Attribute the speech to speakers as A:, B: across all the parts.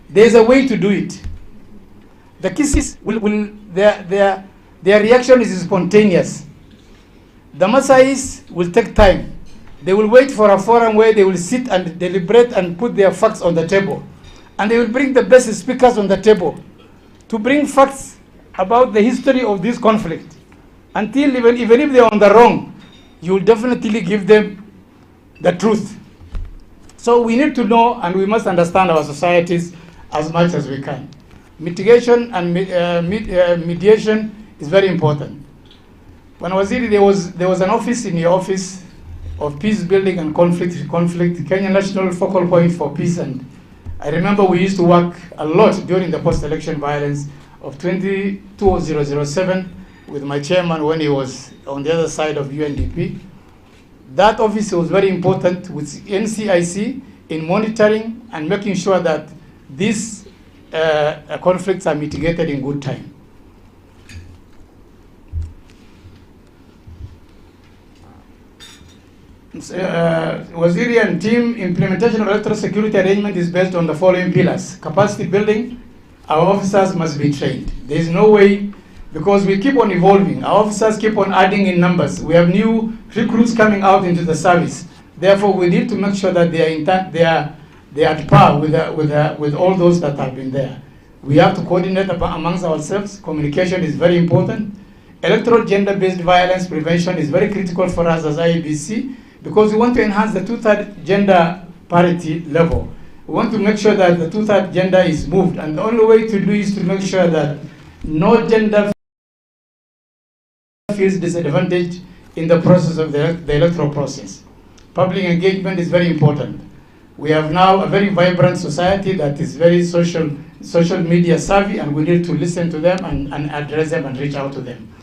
A: There's a way to do it. The Kisis their reaction is spontaneous. The Maasais will take time. They will wait for a forum where they will sit and deliberate and put their facts on the table. And they will bring the best speakers on the table to bring facts about the history of this conflict. Until even if they are on the wrong, you will definitely give them the truth. So we need to know, and we must understand our societies as much as we can. Mitigation and mediation is very important. When Waziri, there was an office in your office of peace building and conflict, Kenya National Focal Point for Peace. And I remember we used to work a lot during the post-election violence of 2007 with my chairman when he was on the other side of UNDP. That office was very important with NCIC in monitoring and making sure that these conflicts are mitigated in good time. Waziri and team implementation of electoral security arrangement is based on the following pillars. Capacity building, our officers must be trained. There is no way, because we keep on evolving. Our officers keep on adding in numbers. We have new recruits coming out into the service. Therefore, we need to make sure that they are at par with all those that have been there. We have to coordinate amongst ourselves. Communication is very important. Electoral gender-based violence prevention is very critical for us as IEBC, because we want to enhance the two-third gender parity level. We want to make sure that the two-third gender is moved, and the only way to do is to make sure that no gender feels disadvantaged in the process of the electoral process. Public engagement is very important. We have now a very vibrant society that is very social media savvy, and we need to listen to them and address them and reach out to them.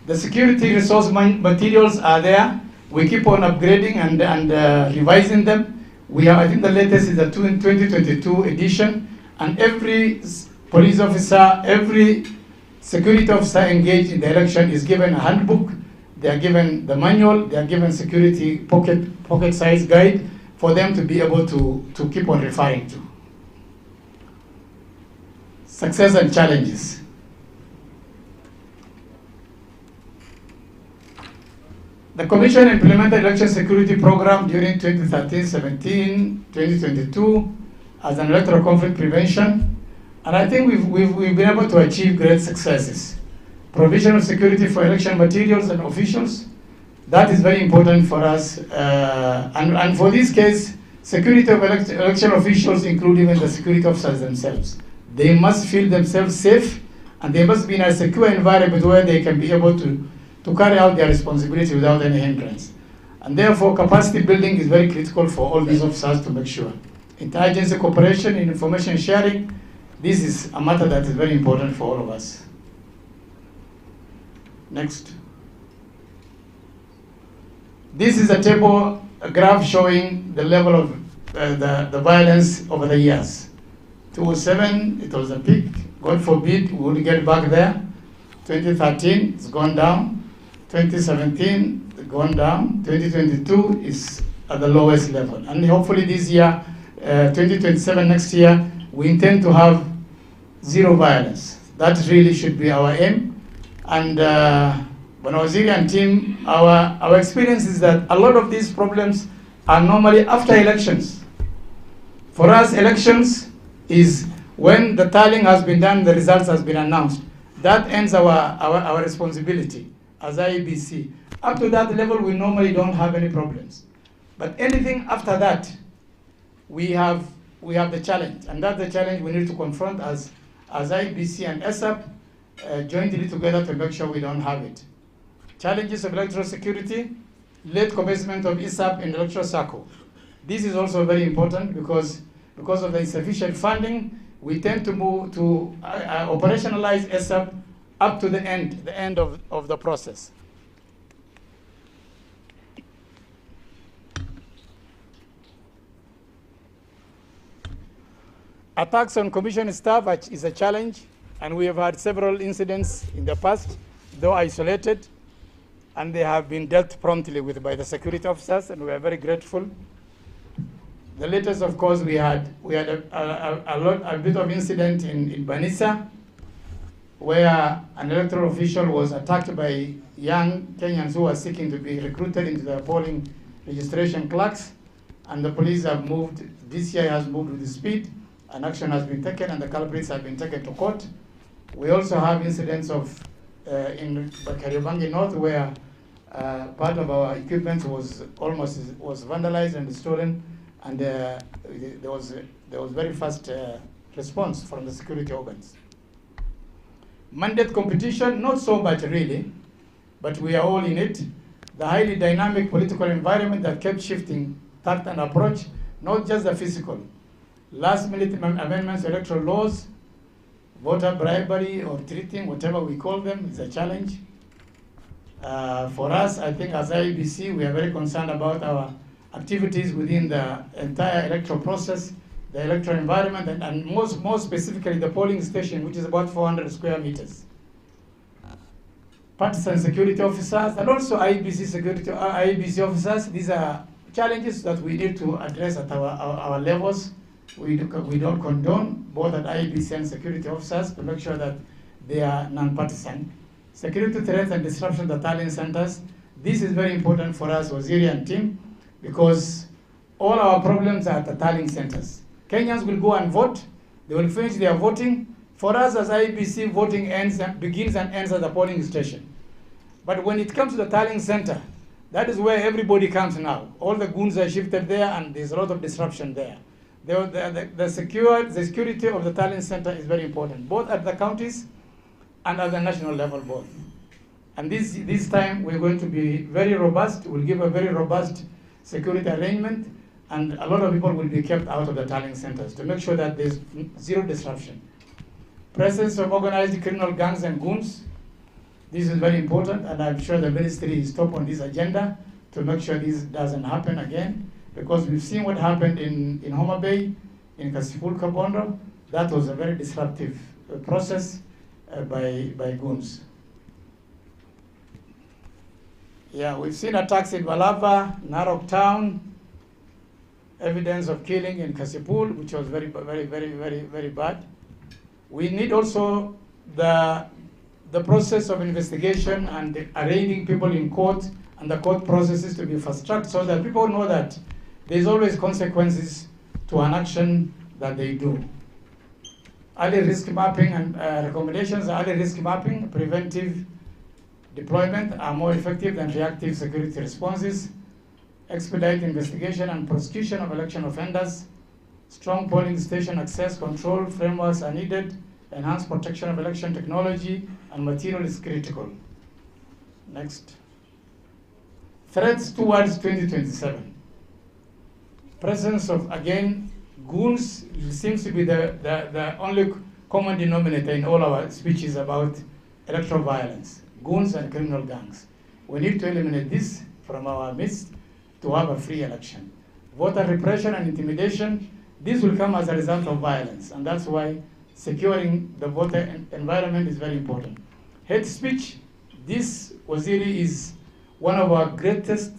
A: The security resource materials are there. We keep on upgrading and revising them. We have, I think the latest is the 2022 edition, and every police officer, every security officer engaged in the election is given a handbook. They are given the manual. They are given security pocket size guide for them to be able to keep on referring to. Success and challenges. The Commission implemented election security program during 2013-17, 2022 as an electoral conflict prevention, and I think we've been able to achieve great successes. Provision of security for election materials and officials, that is very important for us, and for this case, security of election officials include even the security officers themselves. They must feel themselves safe, and they must be in a secure environment where they can be able to carry out their responsibility without any hindrance. And therefore, capacity building is very critical for all these officers to make sure. Intelligence cooperation and information sharing, this is a matter that is very important for all of us. Next. This is a table, a graph showing the level of the violence over the years. 2007, it was a peak. God forbid we would get back there. 2013, it's gone down. 2017, it's gone down. 2022 is at the lowest level. And hopefully this year, 2027, next year, we intend to have zero violence. That really should be our aim. And when Waziri and team, our experience is that a lot of these problems are normally after elections. For us, elections is when the tallying has been done, the results has been announced. That ends our responsibility as IEBC. Up to that level, we normally don't have any problems. But anything after that, we have the challenge, and that's the challenge we need to confront as IEBC and ESAP jointly together to make sure we don't have it. Challenges of electoral security, late commencement of ESAP in the electoral circle. This is also very important because of the insufficient funding, we tend to move to operationalize ESAP up to the end of the process. Attacks on commission staff is a challenge, and we have had several incidents in the past, though isolated, and they have been dealt promptly with by the security officers, and we are very grateful. The latest, of course, we had a bit of incident in Banissa, where an electoral official was attacked by young Kenyans who were seeking to be recruited into the polling registration clerks, and the police have moved, DCI has moved with speed, and action has been taken, and the culprits have been taken to court. We also have incidents of in Kariobangi North, where part of our equipment was vandalized and stolen, and there was very fast response from the security organs. Mandate competition, not so much really, but we are all in it. The highly dynamic political environment that kept shifting tact and approach, not just the physical. Last-minute amendments to electoral laws, voter bribery or treating, whatever we call them, is a challenge. For us, I think as IEBC, we are very concerned about our activities within the entire electoral process, the electoral environment, and more specifically the polling station, which is about 400 square meters. Partisan security officers and also IEBC officers, these are challenges that we need to address at our levels. We don't condone, both at IEBC and security officers, to make sure that they are non-partisan. Security threats and disruption at tallying centers. This is very important for us, Waziri and team, because all our problems are at the tallying centers. Kenyans will go and vote. They will finish their voting. For us as IEBC, voting begins and ends at the polling station. But when it comes to the tallying center, that is where everybody comes now. All the goons are shifted there, and there's a lot of disruption there. The security of the tallying center is very important, both at the counties and at the national level both. And this time we're going to be very robust. We'll give a very robust security arrangement, and a lot of people will be kept out of the tallying centers to make sure that there's zero disruption. Presence of organized criminal gangs and goons. This is very important, and I'm sure the ministry is top on this agenda to make sure this doesn't happen again, because we've seen what happened in Homa Bay, in Kasipul Kabondo. That was a very disruptive process by goons. Yeah, we've seen attacks in Balava, Narok Town, evidence of killing in Kasipul, which was very bad. We need also the process of investigation and arraigning people in court and the court processes to be fast-tracked so that people know that there's always consequences to an action that they do. Early risk mapping and recommendations, early risk mapping, preventive deployment are more effective than reactive security responses. Expedite investigation and prosecution of election offenders. Strong polling station access control frameworks are needed. Enhanced protection of election technology and material is critical. Next. Threats towards 2027. Presence of, again, goons seems to be the only common denominator in all our speeches about electoral violence. Goons and criminal gangs. We need to eliminate this from our midst to have a free election. Voter repression and intimidation, this will come as a result of violence, and that's why securing the voter environment is very important. Hate speech, this, Waziri, is one of our greatest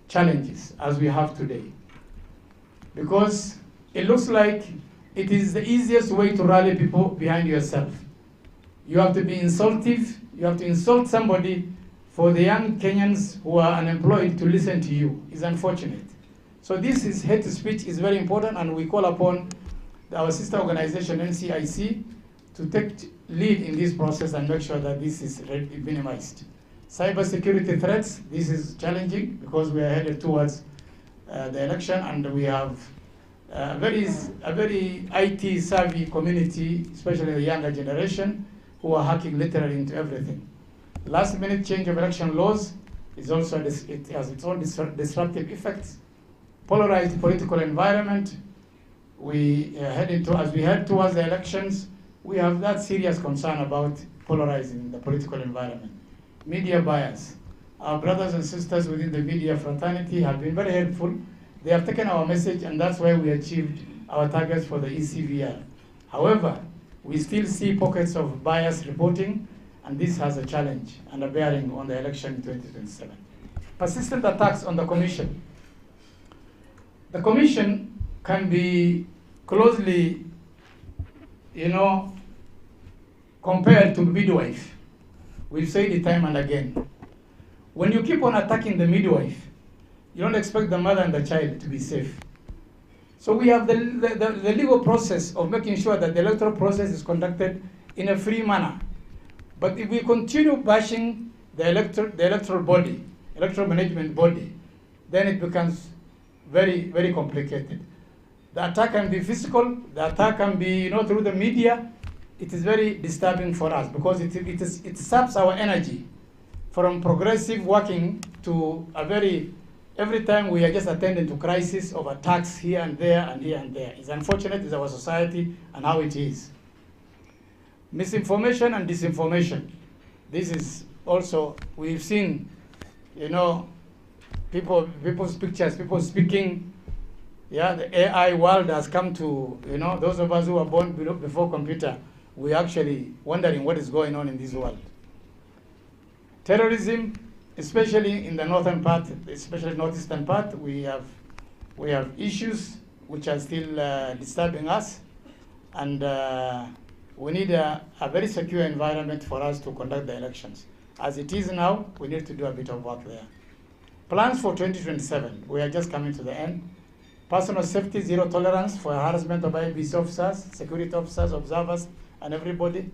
A: challenges as we have today, because it looks like it is the easiest way to rally people behind yourself. You have to be insultive, you have to insult somebody for the young Kenyans who are unemployed to listen to you. It's unfortunate. So this is hate speech is very important, and we call upon our sister organization, NCIC, to take lead in this process and make sure that this is minimized. Cybersecurity threats, this is challenging because we are headed towards the election, and we have a very IT savvy community, especially the younger generation, who are hacking literally into everything. Last minute change of election laws is also, it has its own disruptive effects. Polarized political environment, as we head towards the elections, we have that serious concern about polarizing the political environment. Media bias. Our brothers and sisters within the media fraternity have been very helpful. They have taken our message, and that's why we achieved our targets for the ECVR. However, we still see pockets of bias reporting, and this has a challenge and a bearing on the election in 2027. Persistent attacks on the Commission. The Commission can be closely, compared to midwife. We've said it time and again. When you keep on attacking the midwife, you don't expect the mother and the child to be safe. So we have the legal process of making sure that the electoral process is conducted in a free manner. But if we continue bashing the electoral body, electoral management body, then it becomes very, very complicated. The attack can be physical, the attack can be through the media. It is very disturbing for us because it saps our energy from progressive working to a very, every time we are just attending to crisis of attacks here and there and here and there. It's unfortunate, it's our society and how it is. Misinformation and disinformation. This is also, we've seen, people's pictures, people speaking. Yeah, the AI world has come to, those of us who were born before computer, we're actually wondering what is going on in this world. Terrorism, especially in the northern part, especially northeastern part, we have issues which are still disturbing us, and we need a very secure environment for us to conduct the elections. As it is now, we need to do a bit of work there. Plans for 2027, we are just coming to the end. Personal safety, zero tolerance for harassment of IEBC officers, security officers, observers, and everybody.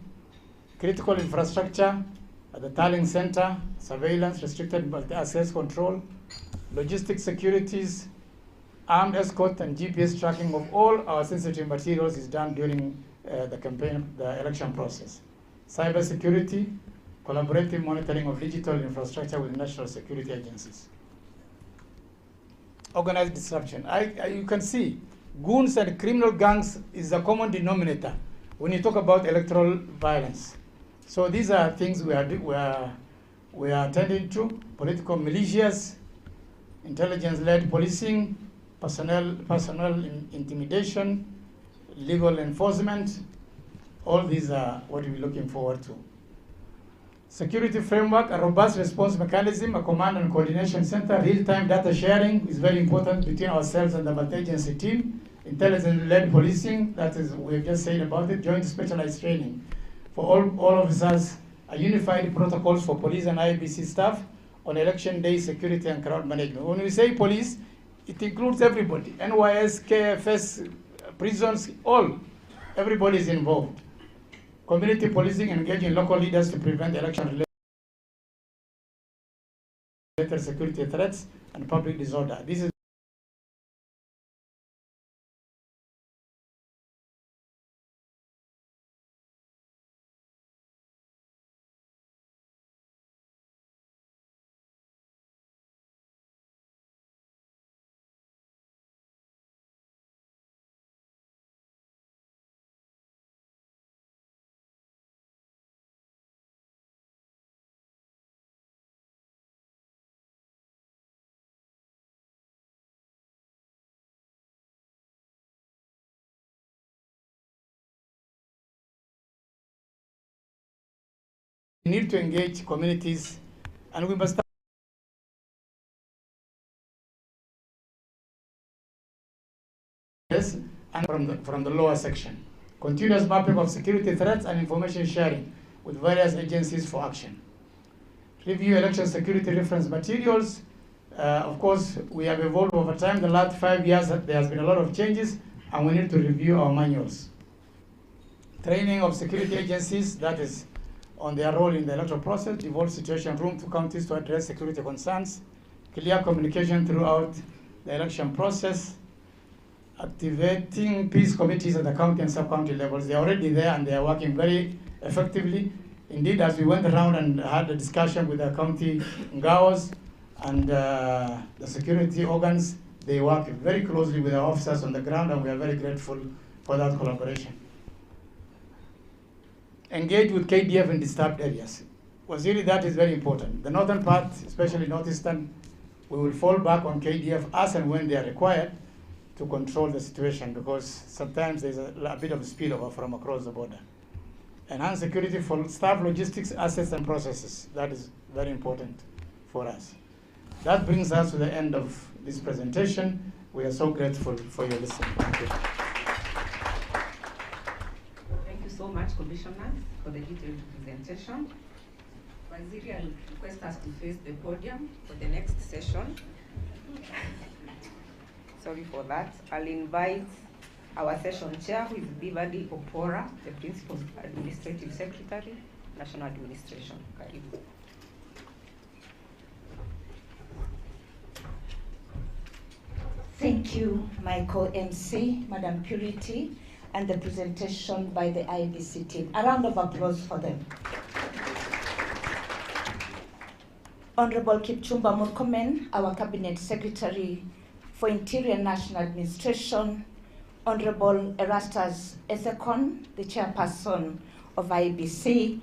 A: Critical infrastructure at the tallying center, surveillance, restricted access control, logistic securities, armed escort and GPS tracking of all our sensitive materials is done during the campaign, the election process. Cyber security, collaborative monitoring of digital infrastructure with national security agencies. Organized disruption. You can see goons and criminal gangs is a common denominator when you talk about electoral violence. So these are things we are attending to: political militias, intelligence-led policing, personnel intimidation, legal enforcement. All these are what we're looking forward to. Security framework, a robust response mechanism, a command and coordination center, real-time data sharing is very important between ourselves and the multi-agency team. Intelligence-led policing, that is, we've just said about it. Joint specialized training for all officers, a unified protocols for police and IEBC staff on election day security and crowd management. When we say police, it includes everybody, NYS, KFS, prisons, everybody is involved. Community policing, engaging local leaders to prevent election-related security threats and public disorder. This is we need to engage communities, and we must start and from the lower section. Continuous mapping of security threats and information sharing with various agencies for action. Review election security reference materials. Of course, we have evolved over time. The last 5 years, there has been a lot of changes, and we need to review our manuals. Training of security agencies, that is, on their role in the electoral process, devolve situation room to counties to address security concerns, clear communication throughout the election process, activating peace committees at the county and sub-county levels. They are already there and they are working very effectively. Indeed, as we went around and had a discussion with the county ngaos and the security organs, they work very closely with our officers on the ground, and we are very grateful for that collaboration. Engage with KDF in disturbed areas. Waziri, that is very important. The northern part, especially northeastern, we will fall back on KDF as and when they are required to control the situation, because sometimes there's a bit of spillover from across the border. Enhance security for staff, logistics, assets, and processes. That is very important for us. That brings us to the end of this presentation. We are so grateful for your listening. Thank you.
B: Thank you so much, Commissioner, for the detailed presentation. Waziri, I'll request us to face the podium for the next session. Sorry for that. I'll invite our session chair, who is Bivadi Opora, the Principal Administrative Secretary, National Administration. Karibu.
C: Thank you, my co-MC, Madam Purity, and the presentation by the IEBC team. A round of applause for them. Honorable Kipchumba Murkomen, our Cabinet Secretary for Interior and National Administration, Honorable Erastus Ethekon, the Chairperson of IEBC,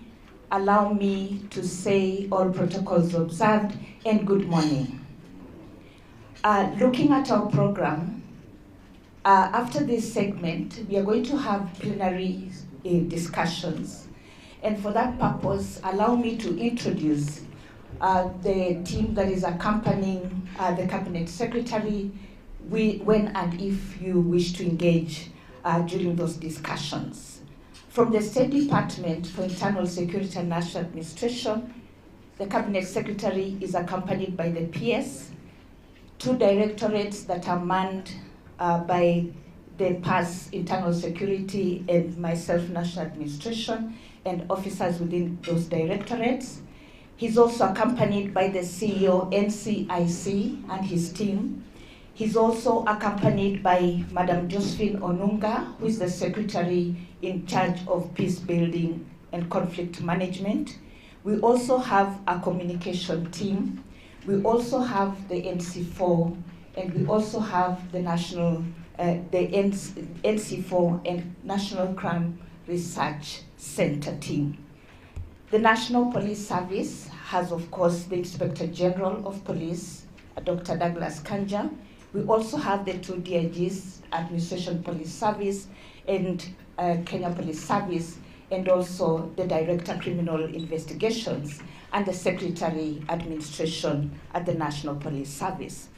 C: allow me to say all protocols observed and good morning. Looking at our program, after this segment, we are going to have plenary discussions. And for that purpose, allow me to introduce the team that is accompanying the Cabinet Secretary when and if you wish to engage during those discussions. From the State Department for Internal Security and National Administration, the Cabinet Secretary is accompanied by the PS, 2 directorates that are manned by the PAS, Internal Security, and myself, National Administration, and officers within those directorates. He's also accompanied by the CEO, NCIC, and his team. He's also accompanied by Madam Josephine Onunga, who is the Secretary in charge of peace building and conflict management. We also have a communication team. We also have the NC4, and we also have the NC4 and National Crime Research Center team. The National Police Service has, of course, the Inspector General of Police, Dr. Douglas Kanja. We also have the 2 DIGs, Administration Police Service and Kenya Police Service, and also the Director Criminal Investigations and the Secretary Administration at the National Police Service.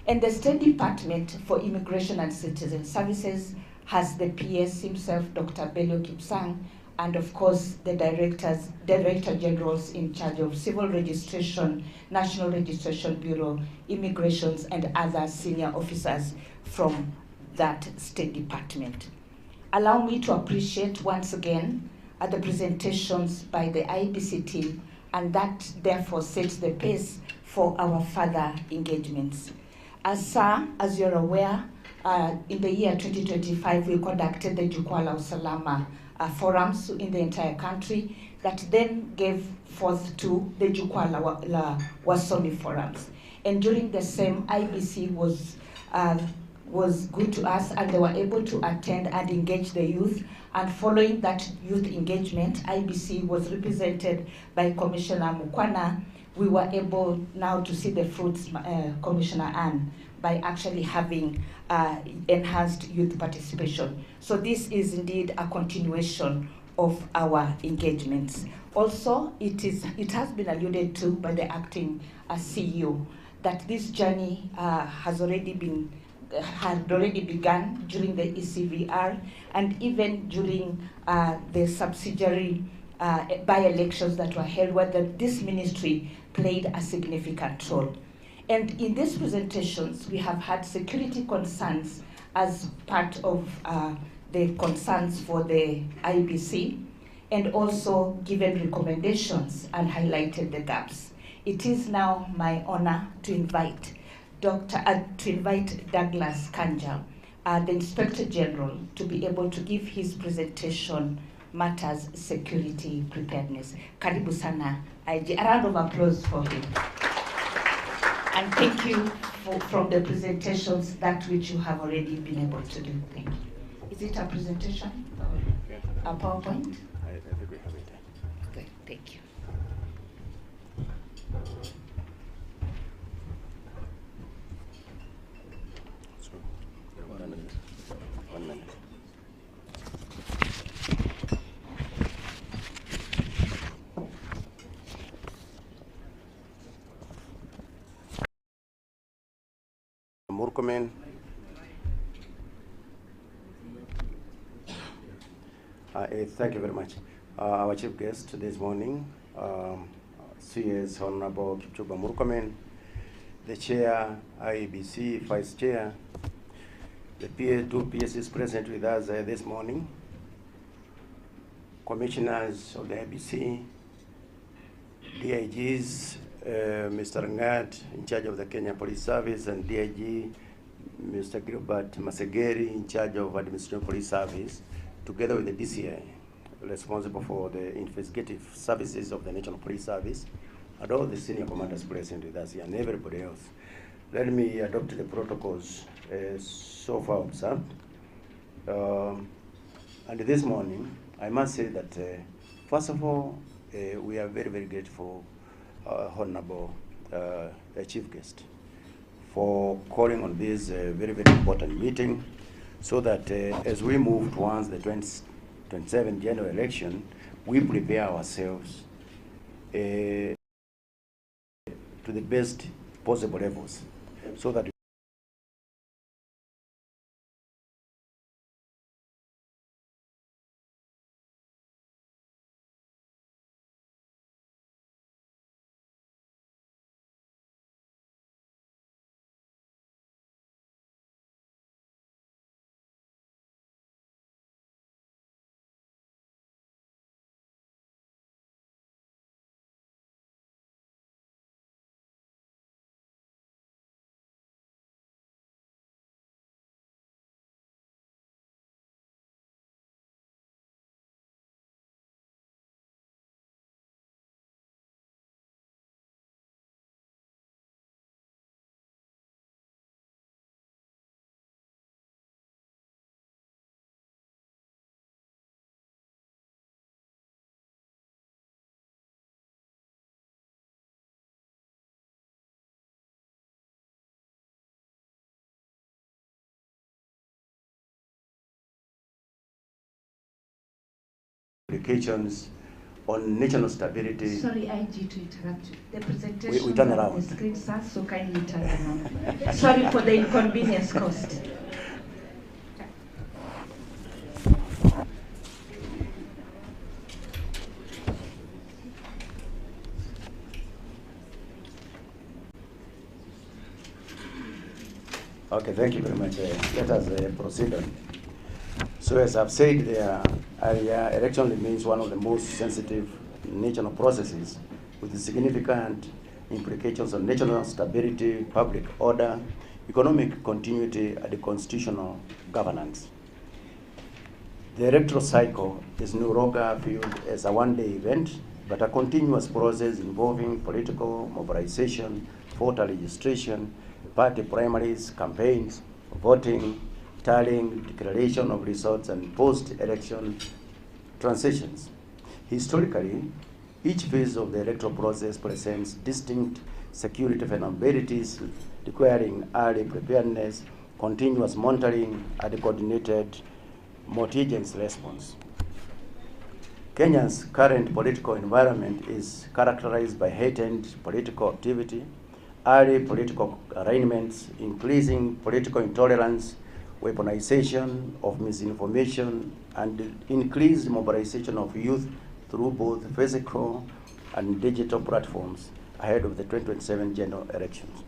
C: And the State Department for Immigration and Citizen Services has the PS himself, Dr. Bello Kipsang, and of course the Director Generals in charge of Civil Registration, National Registration Bureau, Immigrations, and other senior officers from that State Department. Allow me to appreciate once again the presentations by the IEBC team, and that therefore sets the pace for our further engagements. As you're aware, in the year 2025, we conducted the Jukwaa la Usalama forums in the entire country that then gave forth to the Jukwaa la Wasomi forums. And during the same, IEBC was good to us, and they were able to attend and engage the youth. And following that youth engagement, IEBC was represented by Commissioner Mukwana. We were able now to see the fruits, Commissioner Ann, by actually having enhanced youth participation. So this is indeed a continuation of our engagements. Also, it has been alluded to by the acting CEO that this journey had already begun during the ECVR and even during the subsidiary by-elections that were held, where this ministry played a significant role. And in these presentations, we have had security concerns as part of the concerns for the IEBC, and also given recommendations and highlighted the gaps. It is now my honor to invite Douglas Kanja, the Inspector General, to be able to give his presentation, Matters Security Preparedness. Karibu sana, IG. A round of applause for him. And thank you from the presentations, that which you have already been able to do. Thank you. Is it a presentation? A PowerPoint?
D: I think we have it.
C: Good, thank you.
D: So, 1 minute. 1 minute. Murkomen Thank you very much. Our chief guest this morning, CS Honorable Kipchumba Murkomen, the chair, IEBC, vice chair, the two PSs present with us this morning, commissioners of the IEBC, DIGs, Mr. Ngad, in charge of the Kenya Police Service, and DIG, Mr. Gilbert Masegeri, in charge of Administrative Police Service, together with the DCI, responsible for the investigative services of the National Police Service, and all the senior commanders present with us here, and everybody else. Let me adopt the protocols so far observed. And this morning, I must say that, first of all, we are very, very grateful, Honorable Chief Guest, for calling on this very, very important meeting, so that as we move towards the 2027 general election, we prepare ourselves to the best possible levels, so that implications on national stability.
C: Sorry, IG, to interrupt you. The presentation
D: We turn
C: on
D: around.
C: the screen, sir, so kindly turn around. Sorry for the inconvenience caused.
D: Okay, thank you very much. Let us proceed on. So as I've said there earlier, election remains one of the most sensitive national processes with significant implications on national stability, public order, economic continuity, and constitutional governance. The electoral cycle is no longer viewed as a one-day event, but a continuous process involving political mobilization, voter registration, party primaries, campaigns, voting, tallying, declaration of results, and post-election transitions. Historically, each phase of the electoral process presents distinct security vulnerabilities requiring early preparedness, continuous monitoring, and coordinated multi-agency response. Kenya's current political environment is characterized by heightened political activity, early political arraignments, increasing political intolerance, weaponization of misinformation, and increased mobilization of youth through both physical and digital platforms ahead of the 2027 general elections.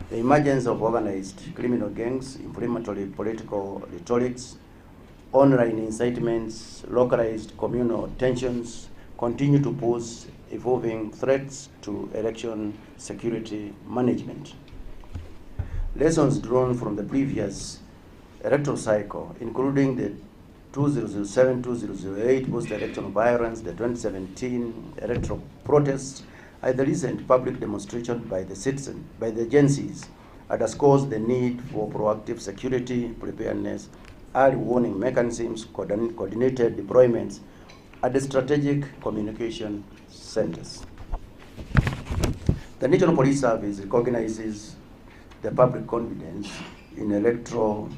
D: The emergence of organized criminal gangs, inflammatory political rhetorics, online incitements, localized communal tensions continue to pose evolving threats to election security management. Lessons drawn from the previous electoral cycle, including the 2007-2008 post-election violence, the 2017 electoral protests, and the recent public demonstration by the citizens, by the agencies, underscores the need for proactive security preparedness, early warning mechanisms, coordinated deployments, and the strategic communication centers. The National Police Service recognizes the public confidence in electoral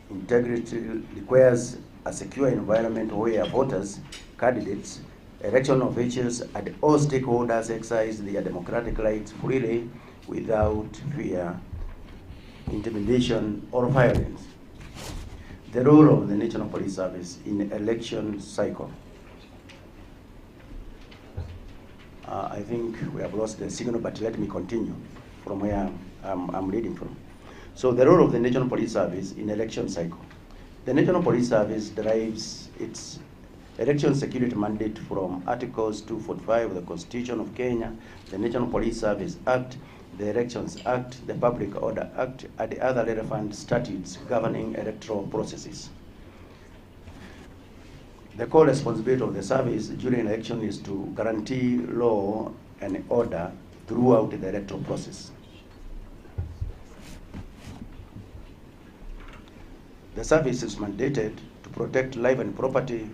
D: integrity requires a secure environment where voters, candidates, election officials, and all stakeholders exercise their democratic rights freely without fear, intimidation, or violence. The role of the National Police Service in election cycle. I think we have lost the signal, but let me continue from where I'm reading from. So the role of the National Police Service in election cycle. The National Police Service derives its election security mandate from Articles 245 of the Constitution of Kenya, the National Police Service Act, the Elections Act, the Public Order Act, and the other relevant statutes governing electoral processes. The core responsibility of the service during election is to guarantee law and order throughout the electoral process. The service is mandated to protect life and property,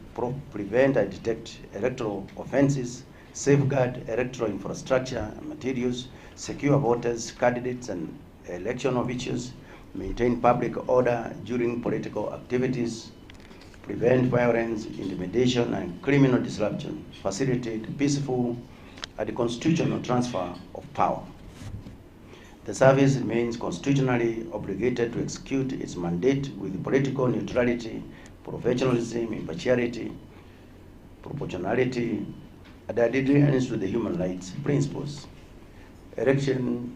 D: prevent and detect electoral offenses, safeguard electoral infrastructure and materials, secure voters, candidates, and election officials, maintain public order during political activities, prevent violence, intimidation, and criminal disruption, facilitate peaceful and constitutional transfer of power. The service remains constitutionally obligated to execute its mandate with political neutrality, professionalism, impartiality, proportionality, and adherence to the human rights principles. Election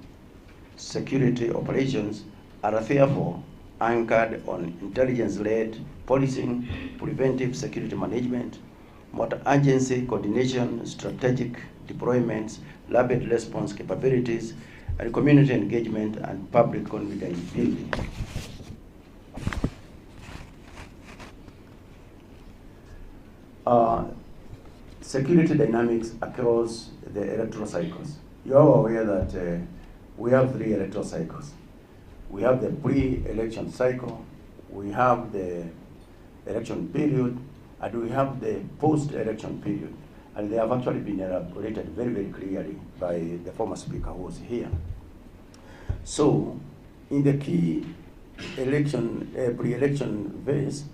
D: security operations are therefore anchored on intelligence-led policing, preventive security management, multi-agency coordination, strategic deployments, rapid response capabilities, and community engagement and public confidence building. Security dynamics across the electoral cycles. You are aware that we have 3 electoral cycles. We have the pre-election cycle, we have the election period, and we have the post-election period. And they have actually been elaborated very, very clearly by the former speaker who was here. So, in the key election, pre-election phase,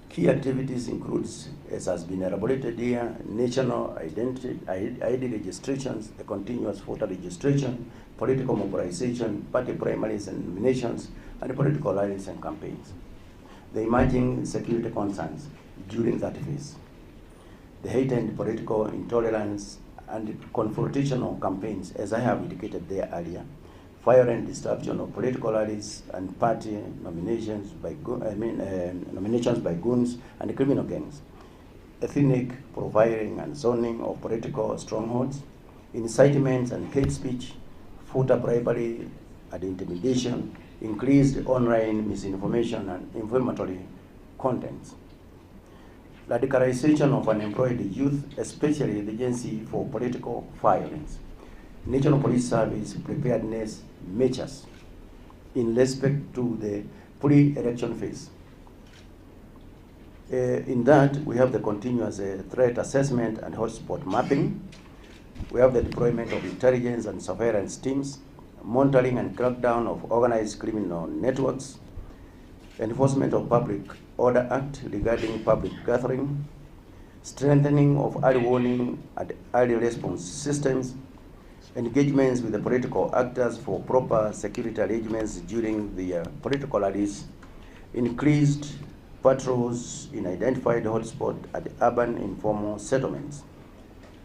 D: key activities includes, as has been elaborated here, national identity, ID registrations, the continuous voter registration, political mobilization, party primaries and nominations, and political rallies and campaigns. The emerging security concerns during that phase. The heightened political intolerance and confrontational campaigns, as I have indicated there earlier, violent disruption of political rallies and party nominations by nominations by goons and criminal gangs, ethnic profiling and zoning of political strongholds, incitements and hate speech, voter bribery and intimidation, increased online misinformation and inflammatory contents. Radicalization of unemployed youth, especially the agency for political violence. National Police Service preparedness measures in respect to the pre-election phase. In that, we have the continuous threat assessment and hotspot mapping. We have the deployment of intelligence and surveillance teams, monitoring and crackdown of organized criminal networks, enforcement of Public Order Act regarding public gathering, strengthening of early warning and early response systems, engagements with the political actors for proper security arrangements during the political rallies, increased patrols in identified hotspots at urban informal settlements,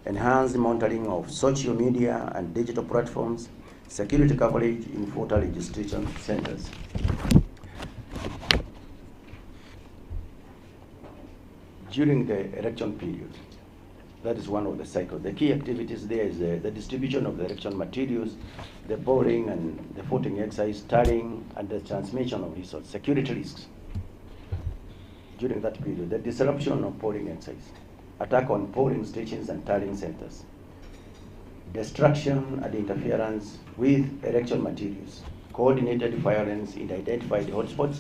D: enhanced monitoring of social media and digital platforms, security coverage in voter registration centers. During the election period, that is one of the cycles. The key activities there is the distribution of the election materials, the polling and the voting exercise, tallying, and the transmission of results, security risks. During that period, the disruption of polling exercise, attack on polling stations and tallying centers, destruction and interference with election materials, coordinated violence in identified hotspots,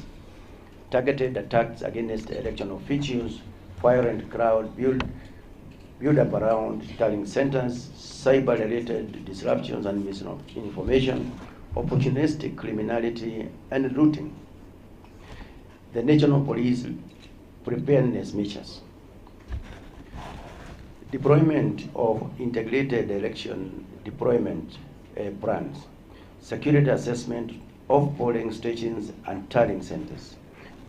D: targeted attacks against election officials, violent crowd build up around tallying centers, cyber-related disruptions and misinformation, opportunistic criminality, and looting. The National Police preparedness measures. Deployment of integrated election deployment plans, security assessment of polling stations and tallying centers.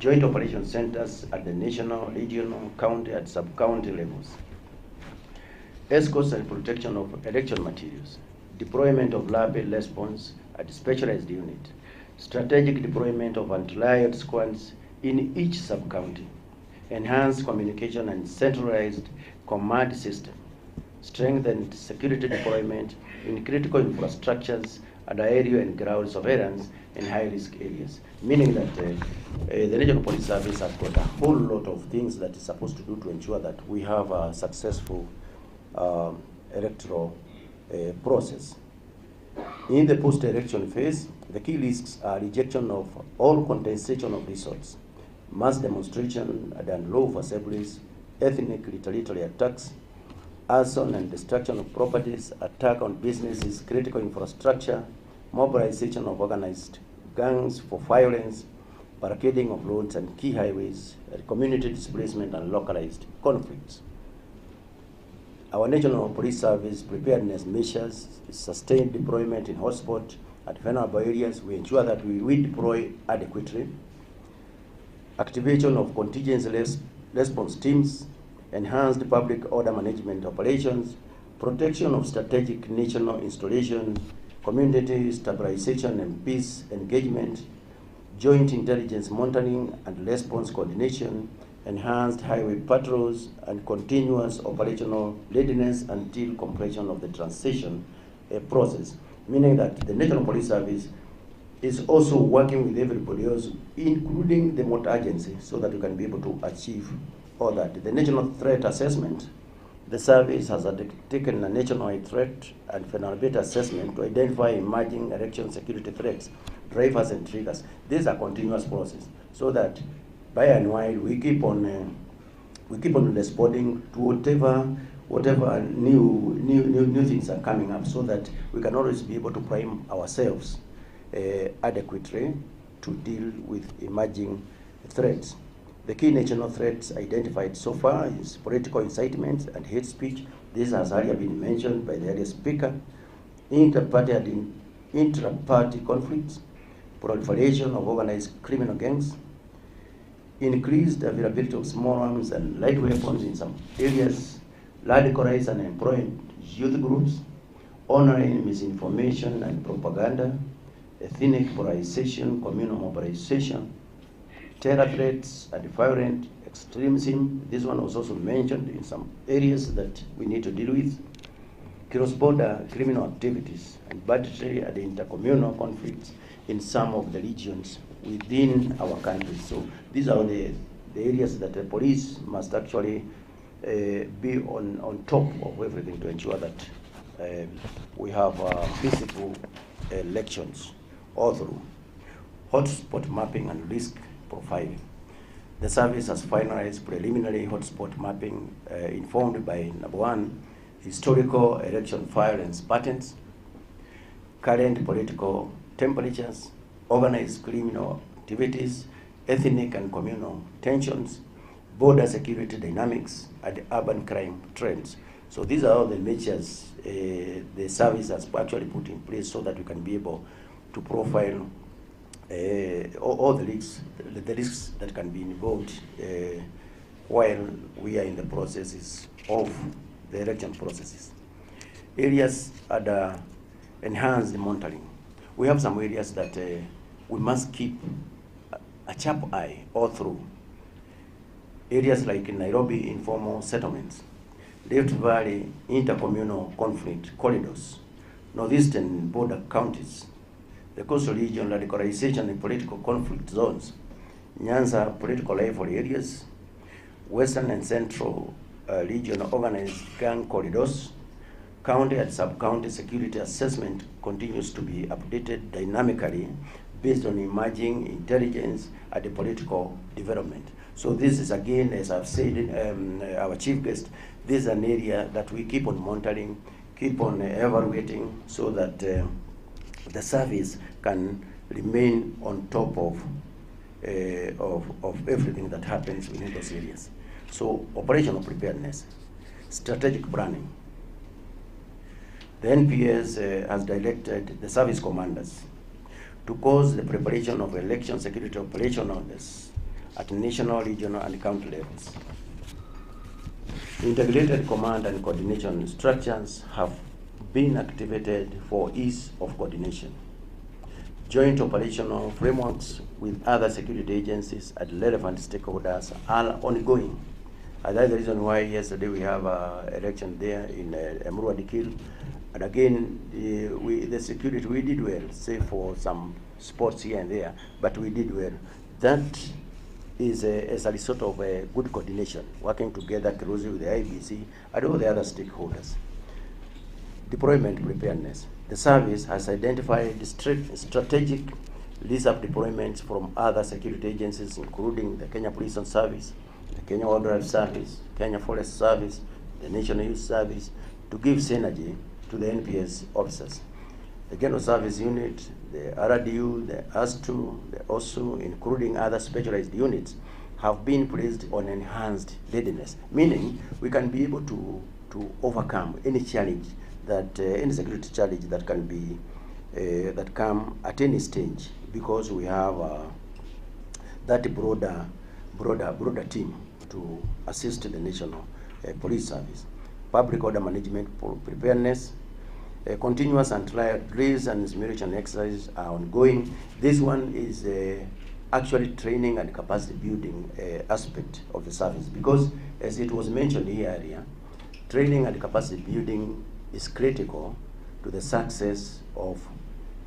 D: joint operation centers at the national, regional, county, and sub-county levels, escorts and protection of election materials, deployment of rapid response at specialized unit, strategic deployment of anti-riot squads in each sub-county, enhanced communication and centralized command system, strengthened security deployment in critical infrastructures and area and ground surveillance in high-risk areas, meaning that the Regional Police Service has got a whole lot of things that it's supposed to do to ensure that we have a successful electoral process. In the post-election phase, the key risks are rejection of all contestation of resorts, mass demonstration and unlawful assemblies, ethnic retaliatory attacks, arson and destruction of properties, attack on businesses, critical infrastructure, mobilization of organized gangs for violence, barricading of roads and key highways, community displacement and localized conflicts. Our National Police Service preparedness measures, sustained deployment in hotspot and vulnerable areas. We ensure that we deploy adequately. Activation of contingency response teams, enhanced public order management operations, protection of strategic national installations, community stabilization and peace engagement, joint intelligence monitoring and response coordination, enhanced highway patrols, and continuous operational readiness until completion of the transition process, meaning that the National Police Service is also working with everybody else, including the motor agency, so that we can be able to achieve all that. The national threat assessment, the service has taken a nationwide threat and vulnerability assessment to identify emerging election security threats, drivers and triggers. This is a continuous process, so that by and while we keep on responding to whatever new things are coming up, so that we can always be able to prime ourselves adequately to deal with emerging threats. The key national threats identified so far is political incitement and hate speech. This has already been mentioned by the earlier speaker. Intra-party conflicts, proliferation of organized criminal gangs, increased availability of small arms and light weapons in some areas, radicalized and employed youth groups, online misinformation and propaganda, ethnic polarization, communal mobilization, terror threats and violent extremism. This one was also mentioned in some areas that we need to deal with. Cross-border criminal activities and budgetary and intercommunal conflicts in some of the regions within our country. So these are the areas that the police must actually be on top of everything to ensure that we have peaceful elections all through. Hotspot mapping and risk profiling. The service has finalized preliminary hotspot mapping informed by, number one, historical election violence patterns, current political temperatures, organized criminal activities, ethnic and communal tensions, border security dynamics, and urban crime trends. So these are all the measures the service has actually put in place so that we can be able to profile all the risks that can be involved while we are in the processes of the election processes. Areas are enhanced monitoring. We have some areas that we must keep a sharp eye all through. Areas like Nairobi informal settlements, Rift Valley intercommunal conflict corridors, northeastern border counties, the coastal region radicalization and political conflict zones, Nyanza political rivalry areas, western and central region organized gang corridors. County and sub-county security assessment continues to be updated dynamically based on emerging intelligence and the political development. So this is, again, as I've said, our chief guest, this is an area that we keep on monitoring, keep on evaluating, so that the service can remain on top of everything that happens within those areas. So operational preparedness, strategic planning. The NPS has directed the service commanders to cause the preparation of election security operations at national, regional, and county levels. Integrated command and coordination structures have been activated for ease of coordination. Joint operational frameworks with other security agencies and relevant stakeholders are ongoing. And that's the reason why yesterday we have an election there in Murkomen. And again, the security, we did well, save for some sports here and there, but we did well. That is as a result of a good coordination, working together closely with the IEBC and all the other stakeholders. Deployment preparedness. The service has identified strategic list-up deployments from other security agencies, including the Kenya Police Service, the Kenya Wildlife Service, Kenya Forest Service, the National Youth Service, to give synergy to the NPS officers. The General Service Unit, the RDU, the ASTU, the OSU, including other specialized units, have been placed on enhanced readiness, meaning we can be able to overcome any challenge that any security challenge that can be that come at any stage, because we have that broader team to assist the national police service. Public order management preparedness, continuous and trial drills and simulation exercises are ongoing. This one is actually training and capacity building aspect of the service, because as it was mentioned here earlier, training and capacity building is critical to the success of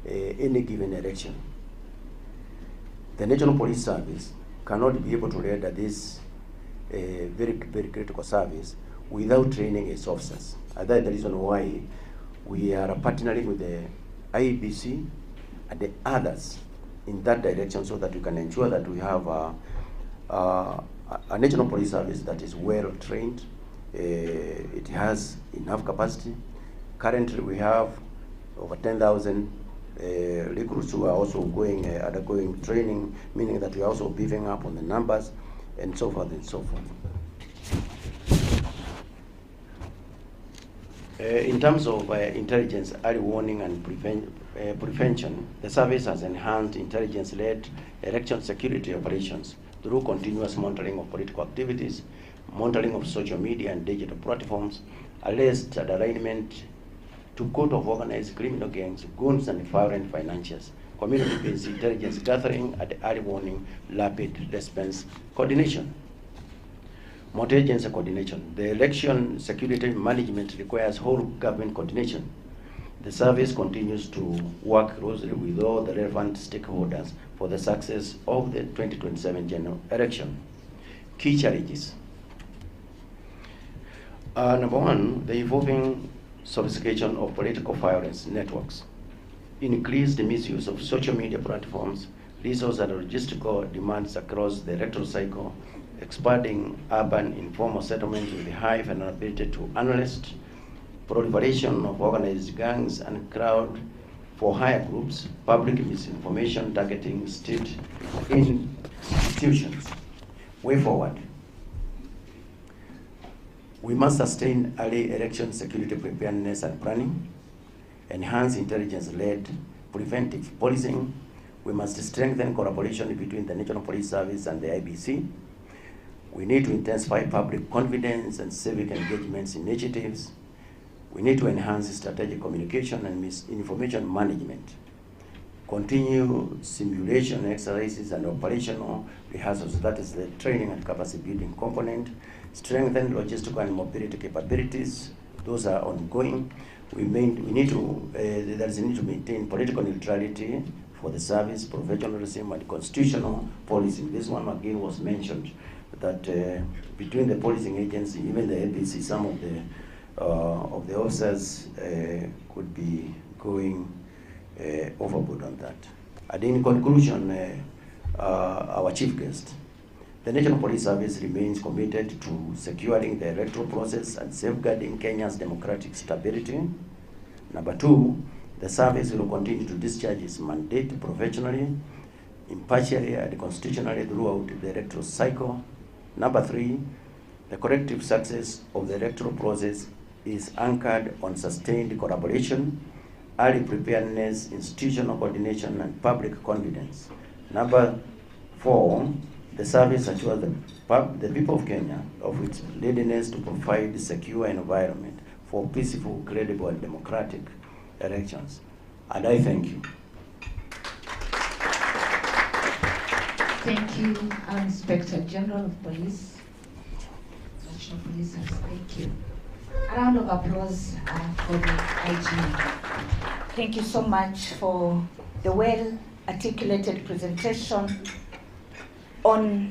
D: any given election. The National Police Service cannot be able to render this very critical service without training its officers. And that's the reason why we are partnering with the IEBC and the others in that direction, so that we can ensure that we have a National Police Service that is well trained. It has enough capacity. Currently, we have over 10,000 recruits who are also undergoing training, meaning that we are also beefing up on the numbers, and so forth and so forth. In terms of intelligence, early warning and prevention, the service has enhanced intelligence-led election security operations through continuous monitoring of political activities, monitoring of social media and digital platforms, arrest and alignment to code of organized criminal gangs, goons and violent financiers, community-based intelligence gathering and early warning, rapid response coordination. Multi-agency coordination. The election security management requires whole government coordination. The service continues to work closely with all the relevant stakeholders for the success of the 2027 general election. Key challenges. Number one, the evolving sophistication of political violence networks, increased misuse of social media platforms, resource and logistical demands across the electoral cycle, expanding urban informal settlements with high vulnerability to unrest, proliferation of organized gangs and crowd for higher groups, public misinformation targeting state institutions. Way forward. We must sustain early election security preparedness and planning, enhance intelligence-led preventive policing. We must strengthen collaboration between the National Police Service and the IEBC. We need to intensify public confidence and civic engagement initiatives. We need to enhance strategic communication and information management. Continue simulation exercises and operational rehearsals, that is the training and capacity building component. Strengthen logistical and mobility capabilities, those are ongoing. There is a need to maintain political neutrality for the service, professionalism and constitutional policing. This one again was mentioned, that between the policing agency, even the IEBC, some of the officers could be going overboard on that. And in conclusion, our chief guest, the National Police Service remains committed to securing the electoral process and safeguarding Kenya's democratic stability. Number two, the service will continue to discharge its mandate professionally, impartially and constitutionally throughout the electoral cycle. Number three, the collective success of the electoral process is anchored on sustained collaboration, early preparedness, institutional coordination, and public confidence. Number four, The service assures the people of Kenya of its readiness to provide a secure environment for peaceful, credible, and democratic elections. And I thank you.
C: Thank you, Inspector General of Police, National Police Service. Thank you. A round of applause for the IG. Thank you so much for the well-articulated presentation on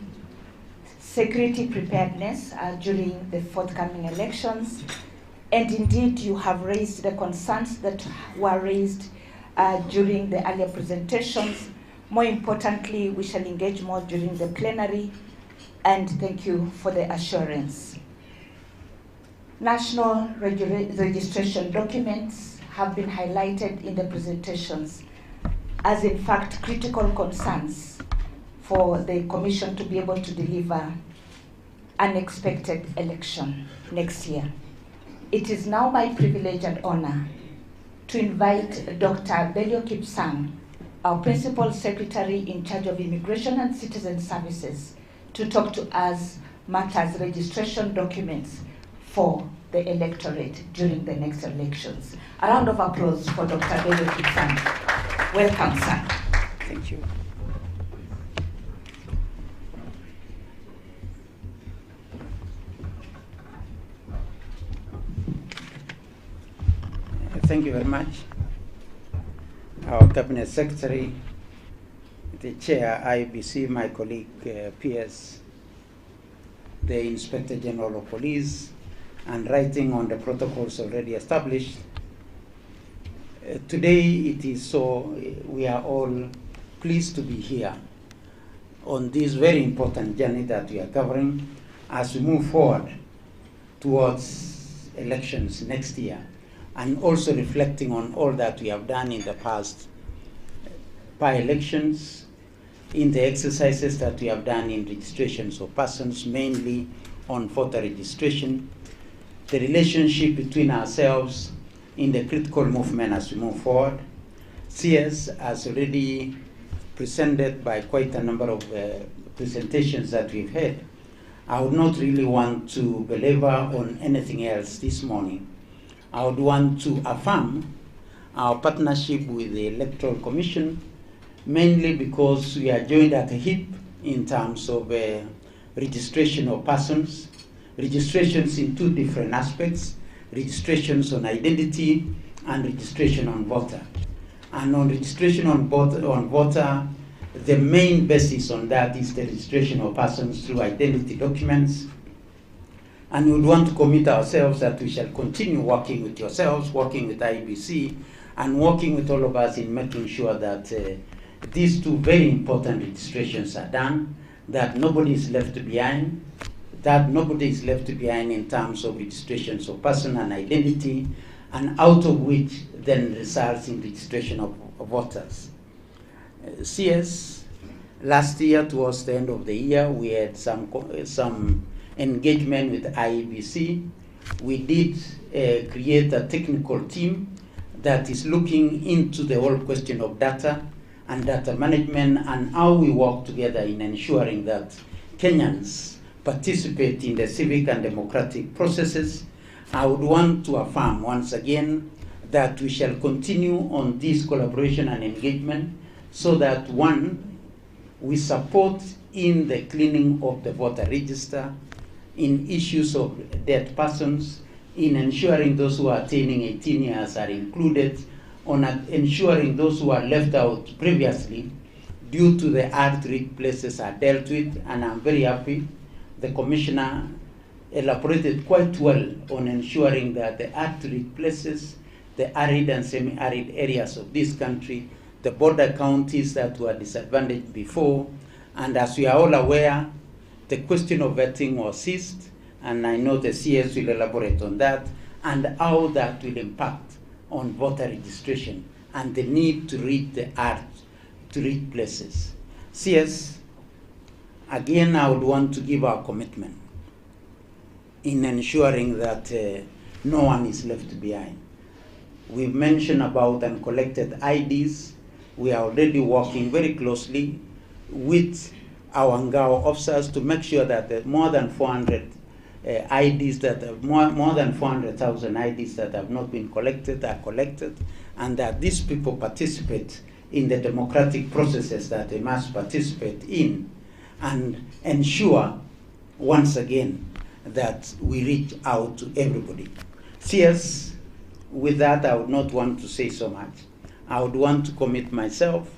C: security preparedness during the forthcoming elections. And indeed, you have raised the concerns that were raised during the earlier presentations. More importantly, we shall engage more during the plenary, and thank you for the assurance. National registration documents have been highlighted in the presentations as in fact critical concerns for the Commission to be able to deliver an expected election next year. It is now my privilege and honor to invite Dr. Belio Kipsang, our Principal Secretary in charge of Immigration and Citizen Services, to talk to us matters registration documents for the electorate during the next elections. A round of applause for Dr. Belio Kipsang. Welcome, sir.
E: Thank you. Thank you very much. Our Cabinet Secretary, the Chair, IEBC, my colleague PS, the Inspector General of Police, and writing on the protocols already established. Today it is so, we are all pleased to be here on this very important journey that we are covering as we move forward towards elections next year, and also reflecting on all that we have done in the past by-elections, in the exercises that we have done in registrations of persons, mainly on voter registration, the relationship between ourselves in the critical movement as we move forward. CS has already presented by quite a number of presentations that we've had. I would not really want to belabor on anything else this morning. I would want to affirm our partnership with the Electoral Commission, mainly because we are joined at the hip in terms of registration of persons, registrations in two different aspects, registrations on identity and registration on voter. And on registration on voter, the main basis on that is the registration of persons through identity documents. And we would want to commit ourselves that we shall continue working with yourselves, working with IEBC, and working with all of us in making sure that these two very important registrations are done, that nobody is left behind, in terms of registrations of person and identity, and out of which then results in registration of voters. CS, last year towards the end of the year, we had some engagement with IEBC. We did create a technical team that is looking into the whole question of data and data management and how we work together in ensuring that Kenyans participate in the civic and democratic processes. I would want to affirm once again that we shall continue on this collaboration and engagement so that, one, we support in the cleaning of the voter register, in issues of dead persons, in ensuring those who are attaining 18 years are included, on ensuring those who are left out previously due to the hard-to-reach places are dealt with, and I'm very happy the Commissioner elaborated quite well on ensuring that the hard-to-reach places, the arid and semi-arid areas of this country, the border counties that were disadvantaged before, and as we are all aware, the question of vetting was ceased, and I know the CS will elaborate on that, and how that will impact on voter registration and the need to reach the hard-to-reach places. CS, again, I would want to give our commitment in ensuring that no one is left behind. We've mentioned about uncollected IDs. We are already working very closely with our Ngao officers to make sure that the more than 400 IDs that have more than 400,000 IDs that have not been collected are collected, and that these people participate in the democratic processes that they must participate in, and ensure once again that we reach out to everybody. CS, with that, I would not want to say so much. I would want to commit myself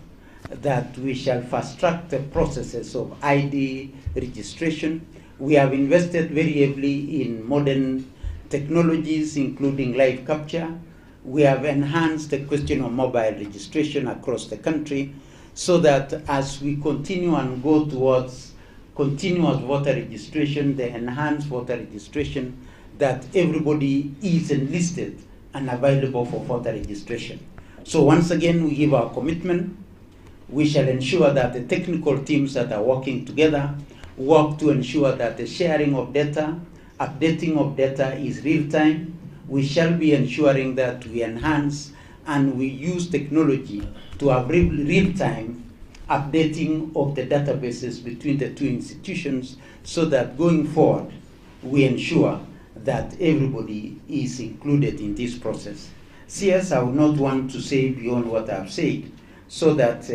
E: that we shall fast track the processes of ID registration. We have invested very heavily in modern technologies, including live capture. We have enhanced the question of mobile registration across the country, so that as we continue and go towards continuous voter registration, the enhanced voter registration, that everybody is enlisted and available for voter registration. So once again, we give our commitment. We shall ensure that the technical teams that are working together work to ensure that the sharing of data, updating of data is real time. We shall be ensuring that we enhance and we use technology to have real time updating of the databases between the two institutions, so that going forward, we ensure that everybody is included in this process. CS, I would not want to say beyond what I've said, so that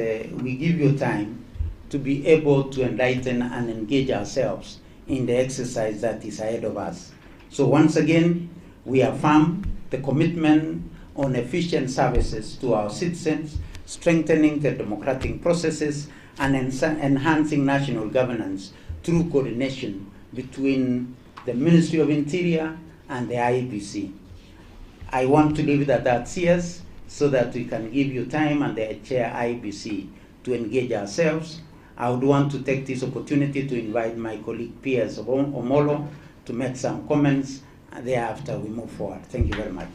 E: we give you time to be able to enlighten and engage ourselves in the exercise that is ahead of us. So once again, we affirm the commitment on efficient services to our citizens, strengthening the democratic processes, and enhancing national governance through coordination between the Ministry of Interior and the IEBC. I want to leave it at that, CS, so that we can give you time and the chair IEBC to engage ourselves. I would want to take this opportunity to invite my colleague Piers Omolo to make some comments, and thereafter we move forward. Thank you very much.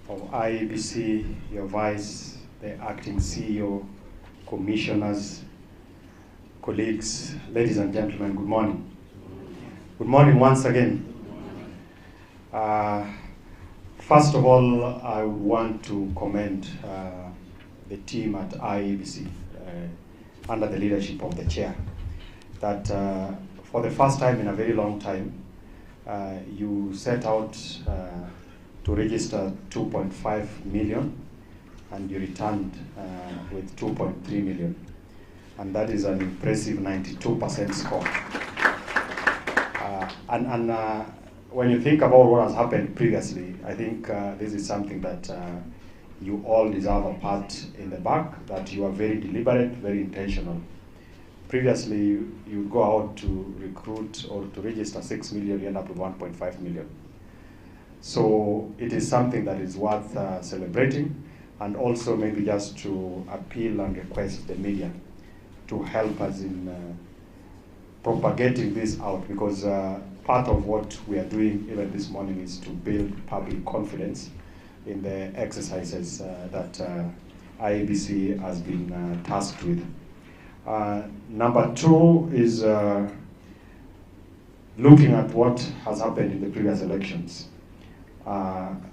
F: Of IEBC, your vice, the acting CEO, commissioners, colleagues, ladies and gentlemen, good morning. Good morning once again. First of all, I want to commend the team at IEBC under the leadership of the chair, that for the first time in a very long time, you set out to register 2.5 million, and you returned with 2.3 million. And that is an impressive 92% score. When you think about what has happened previously, I think this is something that you all deserve a pat in the back, that you are very deliberate, very intentional. Previously, you would go out to recruit or to register 6 million, you end up with 1.5 million. So it is something that is worth celebrating, and also maybe just to appeal and request the media to help us in propagating this out, because part of what we are doing even this morning is to build public confidence in the exercises that IEBC has been tasked with. Number two is looking at what has happened in the previous elections.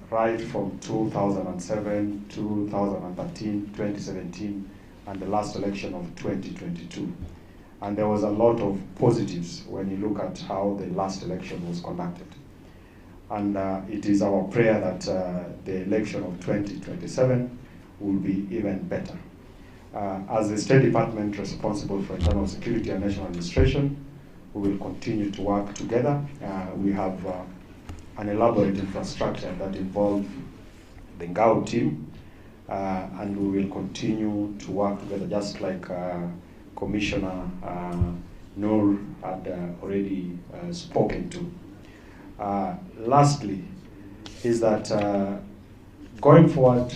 F: Right from 2007, 2013, 2017, and the last election of 2022. And there was a lot of positives when you look at how the last election was conducted. And it is our prayer that the election of 2027 will be even better. As the State Department responsible for internal security and national administration, we will continue to work together. We have an elaborate infrastructure that involves the Ngao team, and we will continue to work together, just like Commissioner Noor had already spoken to. Lastly, is that going forward,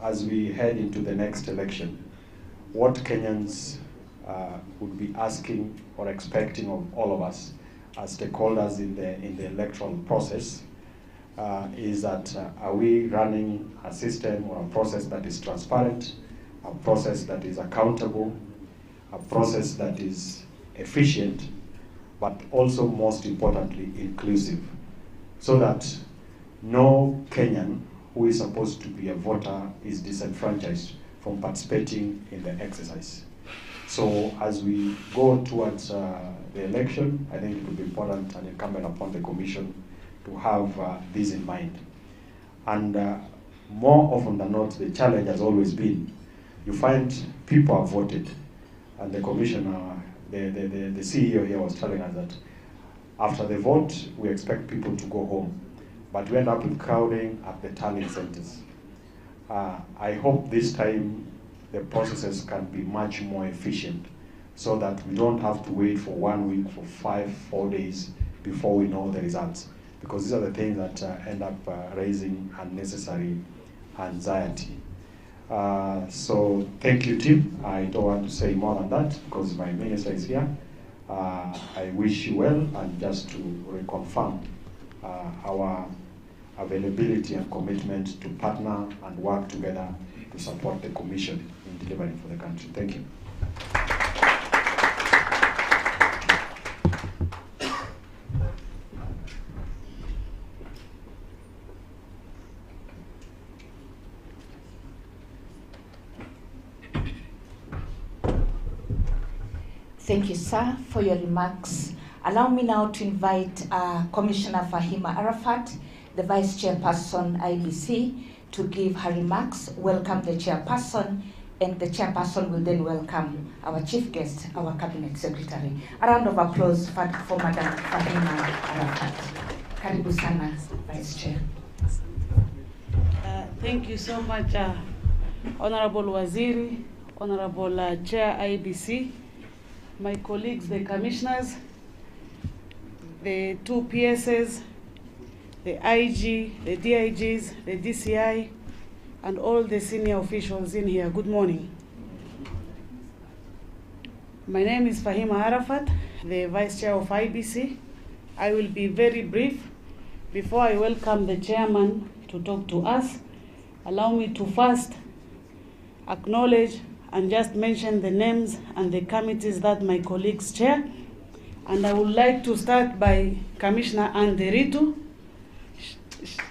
F: as we head into the next election, what Kenyans would be asking or expecting of all of us as stakeholders in the electoral process is that are we running a system or a process that is transparent, a process that is accountable, a process that is efficient, but also most importantly inclusive, so that no Kenyan who is supposed to be a voter is disenfranchised from participating in the exercise. So as we go towards the election, I think it will be important and incumbent upon the Commission to have this in mind. And more often than not, the challenge has always been, you find people have voted, and the Commissioner, the CEO here was telling us that after the vote, we expect people to go home, but we end up with crowding at the tallying centers. I hope this time the processes can be much more efficient, so that we don't have to wait for 1 week, for 4 days before we know the results, because these are the things that end up raising unnecessary anxiety. So thank you, team. I don't want to say more than that because my minister is here. I wish you well, and just to reconfirm our availability and commitment to partner and work together to support the Commission in delivering for the country. Thank you.
C: Thank you, sir, for your remarks. Allow me now to invite Commissioner Fahima Arafat, the Vice Chairperson, IEBC, to give her remarks, welcome the Chairperson, and the Chairperson will then welcome our Chief Guest, our Cabinet Secretary. A round of applause for Madam Fahima Arafat. Karibu sana, Vice Chair.
G: Thank you so much, Honorable Waziri, Honorable Chair IEBC, my colleagues, the commissioners, the two PSs, the IG, the DIGs, the DCI, and all the senior officials in here. Good morning. My name is Fahima Arafat, the Vice Chair of IEBC. I will be very brief. Before I welcome the chairman to talk to us, allow me to first acknowledge and just mention the names and the committees that my colleagues chair. And I would like to start by Commissioner Andere,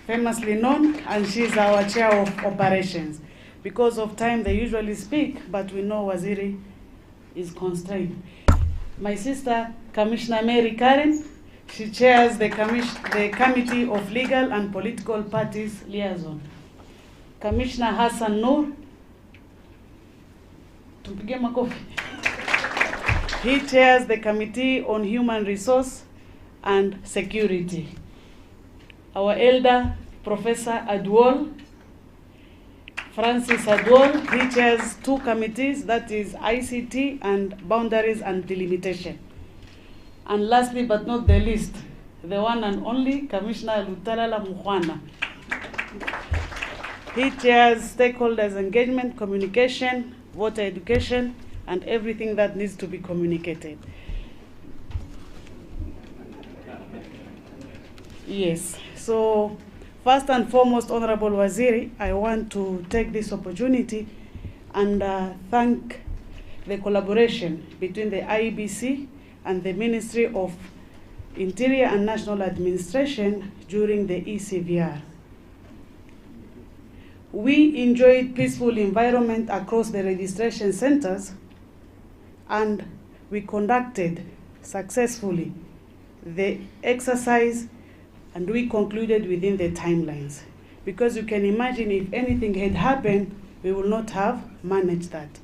G: famously known, and she's our Chair of Operations. Because of time, they usually speak, but we know Waziri is constrained. My sister, Commissioner Mary Karen, she chairs the Committee of Legal and Political Parties Liaison. Commissioner Hassan Noor, he chairs the Committee on Human Resource and Security. Our elder, Professor Adwal, Francis Adwal, he chairs two committees, that is ICT and Boundaries and Delimitation. And lastly but not the least, the one and only Commissioner Lutalala Mukhwana. He chairs Stakeholders Engagement, Communication, Voter Education, and everything that needs to be communicated. Yes, so first and foremost, Honorable Waziri, I want to take this opportunity and thank the collaboration between the IEBC and the Ministry of Interior and National Administration during the ECVR. We enjoyed peaceful environment across the registration centers, and we conducted successfully the exercise, and we concluded within the timelines. Because you can imagine if anything had happened, we would not have managed that.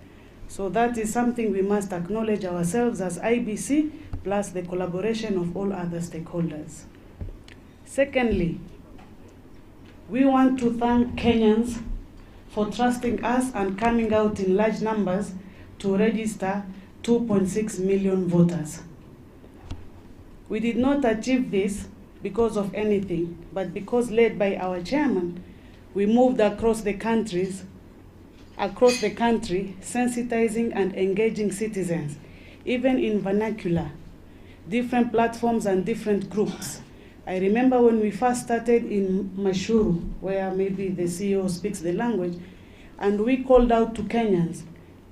G: So that is something we must acknowledge ourselves as IEBC, plus the collaboration of all other stakeholders. Secondly, we want to thank Kenyans for trusting us and coming out in large numbers to register 2.6 million voters. We did not achieve this because of anything, but because led by our chairman, we moved across the country, sensitizing and engaging citizens, even in vernacular, different platforms and different groups. I remember when we first started in Mashuru, where maybe the CEO speaks the language, and we called out to Kenyans,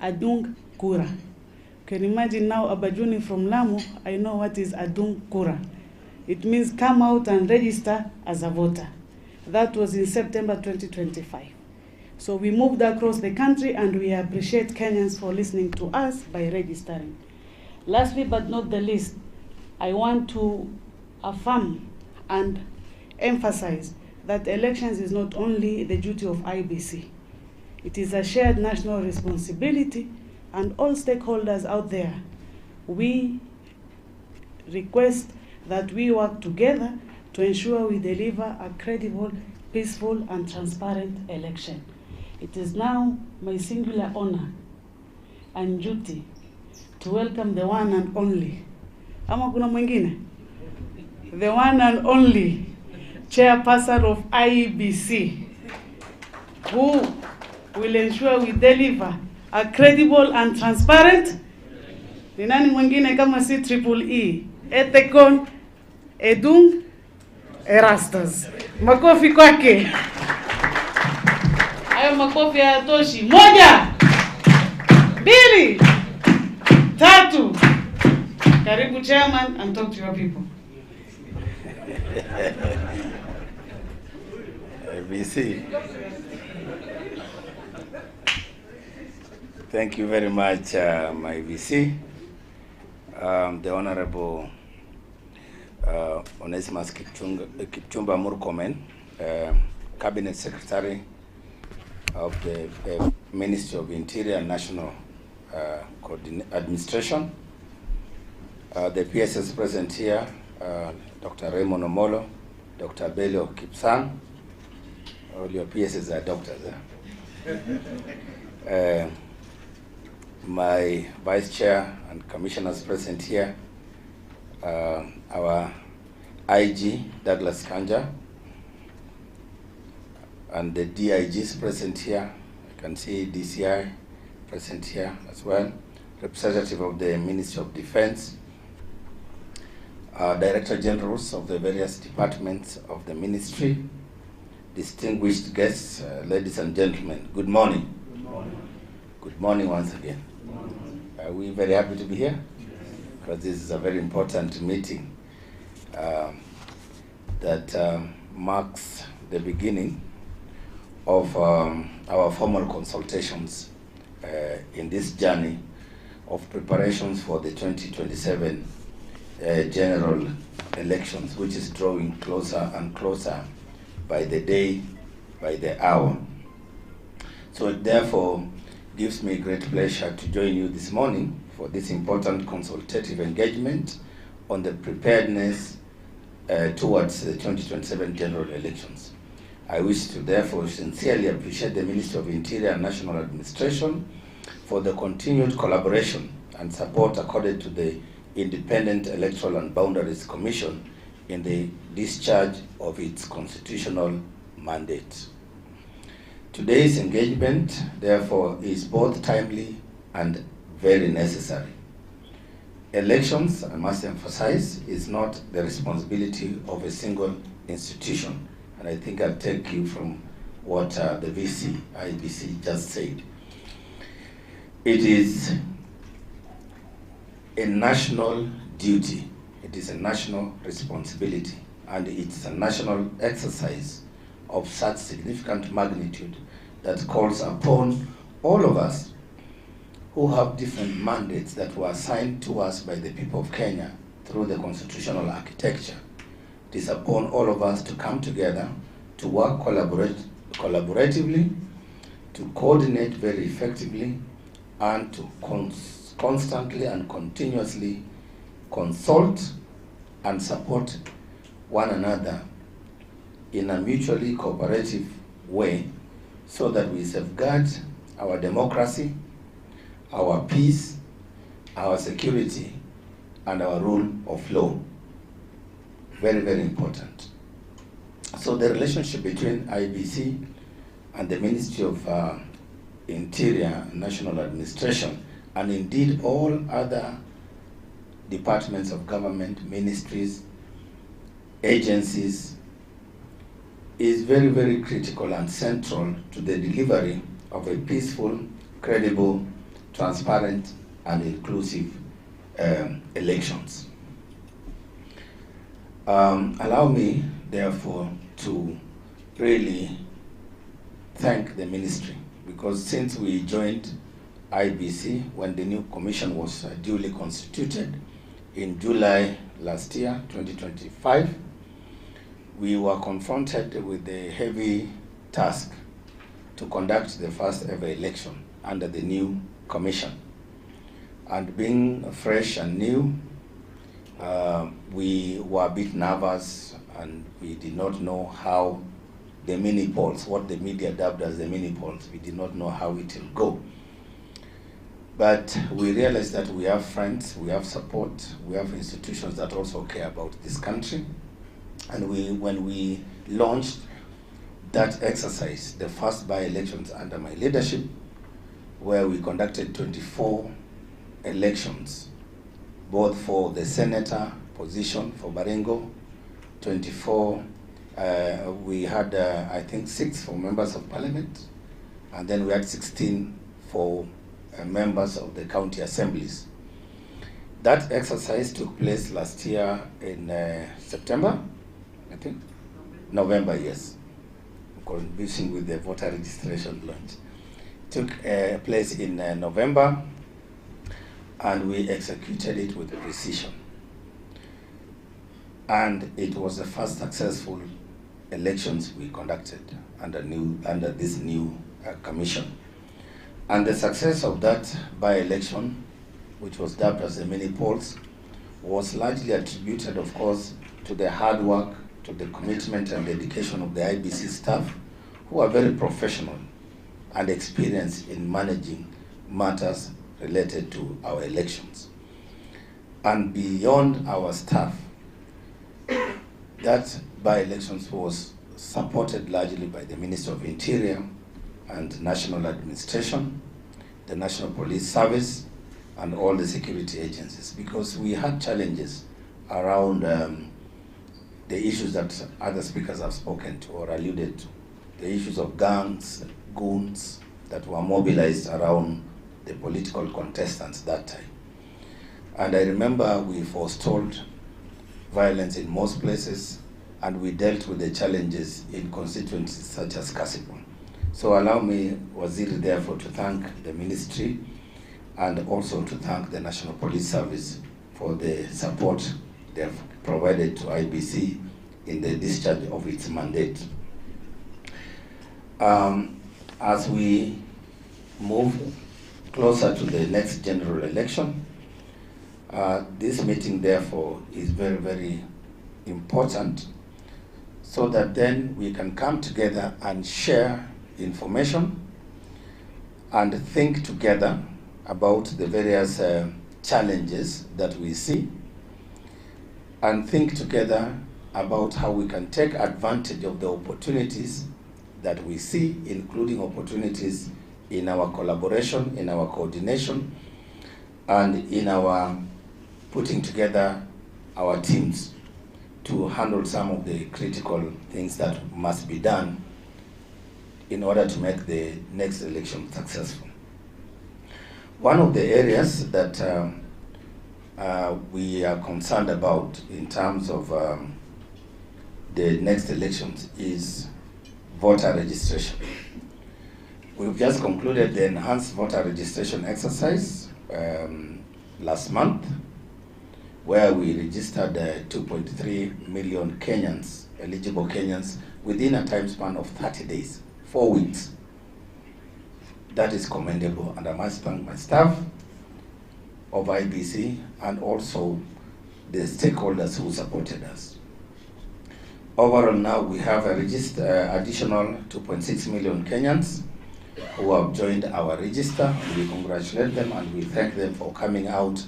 G: Adung Kura. You can imagine now Abajuni from Lamu, I know what is Adung Kura. It means come out and register as a voter. That was in September 2025. So we moved across the country, and we appreciate Kenyans for listening to us by registering. Lastly but not the least, I want to affirm and emphasize that elections is not only the duty of IEBC. It is a shared national responsibility, and all stakeholders out there, we request that we work together to ensure we deliver a credible, peaceful, and transparent election. It is now my singular honor and duty to welcome the one and only, ama kuna mwingine? The one and only chairperson of IEBC, who will ensure we deliver a credible and transparent. Ni nani mwingine kama si triple E? Ethekon, Edung, Erastus. Makofi kwake. Hayo makofi hayatoshi. Moja, mbili, tatu. Karibu chairman, and talk to your people.
H: IEBC. Thank you very much, my IEBC. The Honorable Onesimus Kipchumba Murkomen, Cabinet Secretary of the Ministry of Interior and National Administration. The PSS present here, Dr. Raymond Omolo, Dr. Bello Kipsang. All your PSS are doctors. My Vice Chair and Commissioners present here, our IG, Douglas Kanja, and the DIGs present here. I can see DCI present here as well, representative of the Ministry of Defense, Director Generals of the various departments of the ministry, distinguished guests, ladies and gentlemen, good morning. Good morning. Good morning once again. Are we very happy to be here? Because this is a very important meeting that marks the beginning of our formal consultations in this journey of preparations for the 2027 general elections, which is drawing closer and closer by the day, by the hour. So it therefore gives me great pleasure to join you this morning for this important consultative engagement on the preparedness towards the 2027 general elections. I wish to therefore sincerely appreciate the Ministry of Interior and National Administration for the continued collaboration and support accorded to the Independent Electoral and Boundaries Commission in the discharge of its constitutional mandate. Today's engagement, therefore, is both timely and very necessary. Elections, I must emphasize, is not the responsibility of a single institution. And I think I'll take you from what the VC, IEBC, just said. It is a national duty. It is a national responsibility. And it's a national exercise of such significant magnitude that calls upon all of us who have different mandates that were assigned to us by the people of Kenya through the constitutional architecture. It is upon all of us to come together, to work collaboratively, to coordinate very effectively, and to constantly and continuously consult and support one another in a mutually cooperative way so that we safeguard our democracy, our peace, our security, and our rule of law. Very, very important. So the relationship between IEBC and the Ministry of Interior and National Administration, and indeed all other departments of government, ministries, agencies is very, very critical and central to the delivery of a peaceful, credible, transparent, and inclusive elections. Allow me, therefore, to really thank the ministry, because since we joined IEBC when the new commission was duly constituted in July last year, 2025, we were confronted with the heavy task to conduct the first ever election under the new commission. And being fresh and new, we were a bit nervous, and we did not know how the mini polls, what the media dubbed as the mini polls, we did not know how it will go. But we realized that we have friends, we have support, we have institutions that also care about this country. And when we launched that exercise, the first by-elections under my leadership, where we conducted 24 elections, both for the senator position for Baringo, 24, we had, I think, 6 for members of parliament, and then we had 16 for members of the county assemblies. That exercise took place last year in September, I think? November, yes. Contributing with the voter registration launch. Took place in November, and we executed it with precision. And it was the first successful elections we conducted under this new commission. And the success of that by-election, which was dubbed as the mini polls, was largely attributed, of course, to the hard work, to the commitment and dedication of the IEBC staff, who are very professional and experienced in managing matters related to our elections. And beyond our staff, that by-elections was supported largely by the Ministry of Interior and National Administration, the National Police Service, and all the security agencies, because we had challenges around the issues that other speakers have spoken to or alluded to, the issues of gangs, goons that were mobilized around the political contestants that time. And I remember we forestalled violence in most places, and we dealt with the challenges in constituencies such as Kasipul. So allow me, Waziri, therefore, to thank the ministry and also to thank the National Police Service for the support they have provided to IEBC in the discharge of its mandate. As we move closer to the next general election, this meeting, therefore, is very, very important, so that then we can come together and share information and think together about the various challenges that we see, and think together about how we can take advantage of the opportunities that we see, including opportunities in our collaboration, in our coordination, and in our putting together our teams to handle some of the critical things that must be done in order to make the next election successful. One of the areas that we are concerned about in terms of the next elections is voter registration. We've just concluded the enhanced voter registration exercise last month, where we registered 2.3 million Kenyans, eligible Kenyans, within a time span of 30 days, 4 weeks. That is commendable, and I must thank my staff of IEBC and also the stakeholders who supported us. Overall, now we have a additional 2.6 million Kenyans who have joined our register. We congratulate them and we thank them for coming out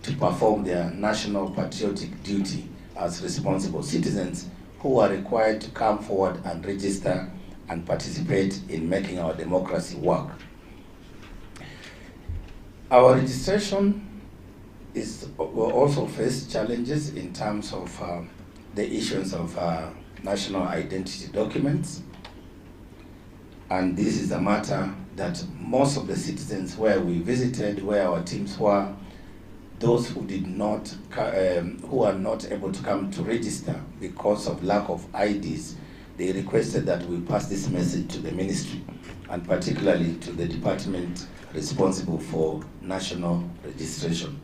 H: to perform their national patriotic duty as responsible citizens who are required to come forward and register and participate in making our democracy work. Our registration will also face challenges in terms of the issuance of national identity documents. And this is a matter that most of the citizens where we visited, where our teams were, those who did not, who are not able to come to register because of lack of IDs, they requested that we pass this message to the ministry, and particularly to the department responsible for national registration.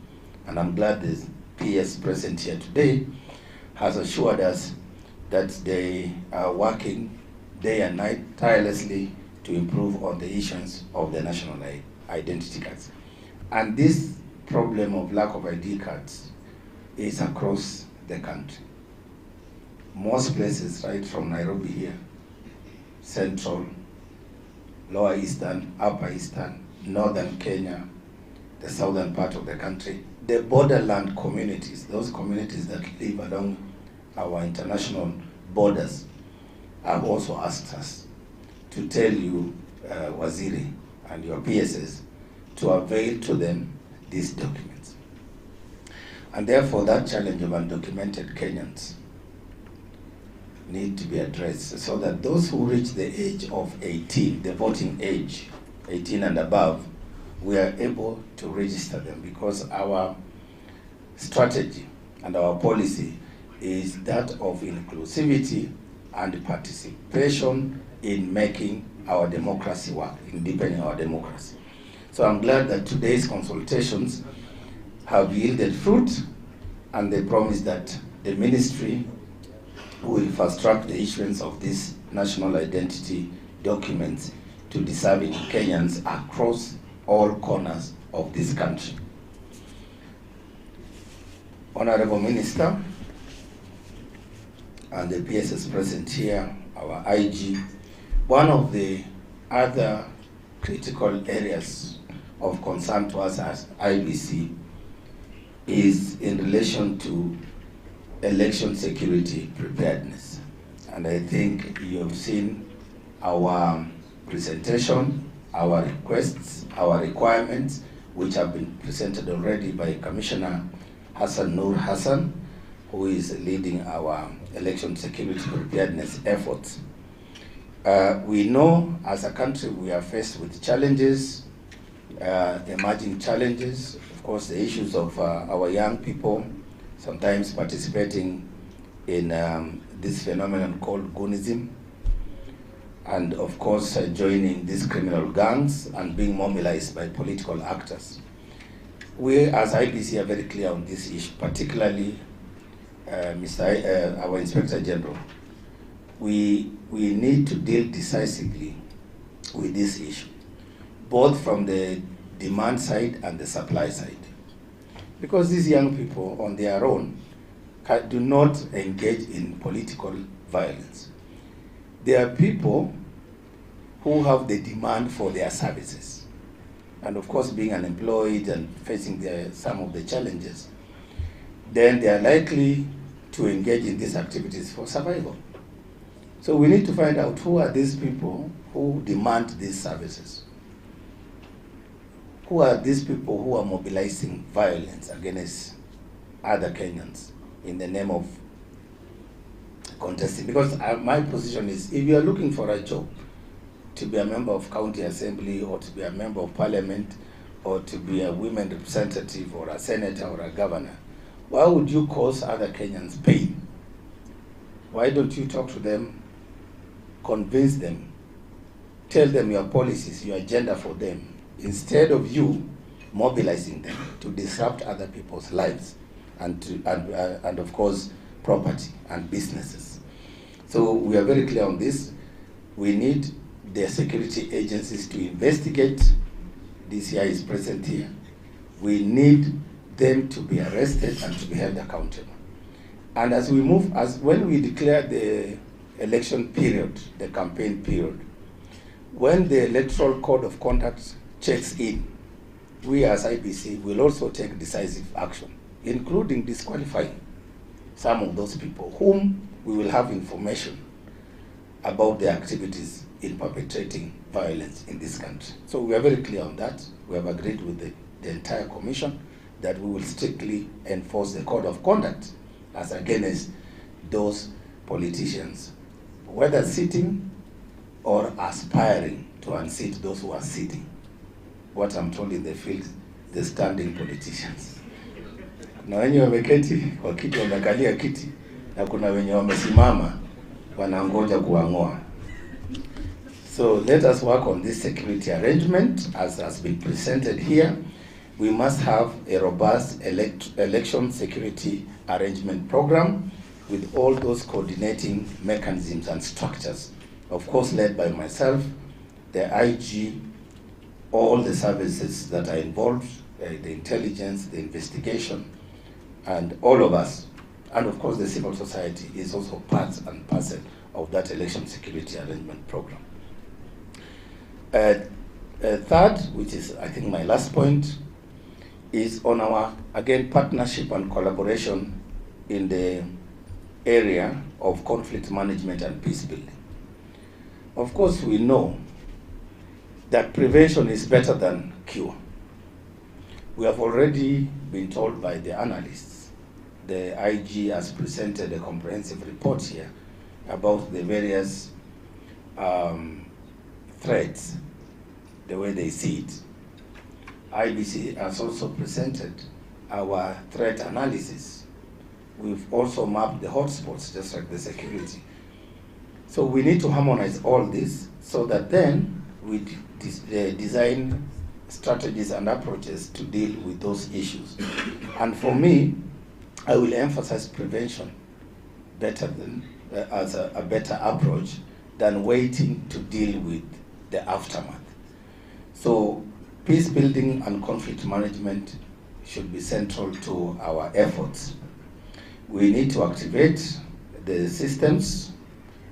H: And I'm glad the PS present here today has assured us that they are working day and night tirelessly to improve on the issuance of the national identity cards. And this problem of lack of ID cards is across the country. Most places, right from Nairobi here, Central, Lower Eastern, Upper Eastern, Northern Kenya, the southern part of the country, the borderland communities, those communities that live along our international borders, have also asked us to tell you, Waziri, and your PSs, to avail to them these documents. And therefore, that challenge of undocumented Kenyans need to be addressed so that those who reach the age of 18, the voting age, 18 and above, we are able to register them, because our strategy and our policy is that of inclusivity and participation in making our democracy work, in deepening our democracy. So I'm glad that today's consultations have yielded fruit, and they promise that the ministry will fast-track the issuance of these national identity documents to deserving Kenyans across all corners of this country. Honorable Minister, and the PSS present here, our IG, one of the other critical areas of concern to us as IEBC is in relation to election security preparedness. And I think you have seen our presentation, our requests, our requirements, which have been presented already by Commissioner Hassan Nur Hassan, who is leading our election security preparedness efforts. We know as a country we are faced with challenges, emerging challenges. Of course, the issues of our young people sometimes participating in this phenomenon called goonism, and of course joining these criminal gangs and being mobilized by political actors. We as IEBC are very clear on this issue, particularly our Inspector General. We need to deal decisively with this issue, both from the demand side and the supply side. Because these young people on their own do not engage in political violence. They are people who have the demand for their services. And of course, being unemployed and facing some of the challenges, then they are likely to engage in these activities for survival. So we need to find out who are these people who demand these services. Who are these people who are mobilizing violence against other Kenyans in the name of contesting? Because my position is, if you are looking for a job, to be a member of county assembly, or to be a member of parliament, or to be a women representative, or a senator, or a governor, why would you cause other Kenyans pain? Why don't you talk to them, convince them, tell them your policies, your agenda for them, instead of you mobilizing them to disrupt other people's lives and of course property and businesses. So we are very clear on this. We need the security agencies to investigate. DCI is present here. We need them to be arrested and to be held accountable. And as we move, when we declare the election period, the campaign period, when the Electoral Code of Conduct checks in, we as IEBC will also take decisive action, including disqualifying some of those people whom we will have information about their activities in perpetrating violence in this country. So we are very clear on that. We have agreed with the entire commission that we will strictly enforce the code of conduct as against those politicians, whether sitting or aspiring to unseat those who are sitting. What I'm told in the field, the standing politicians. Kuna wenye wameketi kwa kiti, wamekalia kiti, na kuna wenye wamesimama wanangoja kuang'oa. So let us work on this security arrangement as has been presented here. We must have a robust election security arrangement program with all those coordinating mechanisms and structures, of course led by myself, the IG, all the services that are involved, the intelligence, the investigation, and all of us. And of course the civil society is also part and parcel of that election security arrangement program. Third, which is I think my last point, is on our, again, partnership and collaboration in the area of conflict management and peace building. Of course, we know that prevention is better than cure. We have already been told by the analysts, the IG has presented a comprehensive report here about the various threats, the way they see it. IEBC has also presented our threat analysis. We've also mapped the hotspots, just like the security. So we need to harmonize all this so that then we design strategies and approaches to deal with those issues. And for me, I will emphasize prevention better than, as a better approach than waiting to deal with the aftermath. So peace building and conflict management should be central to our efforts. We need to activate the systems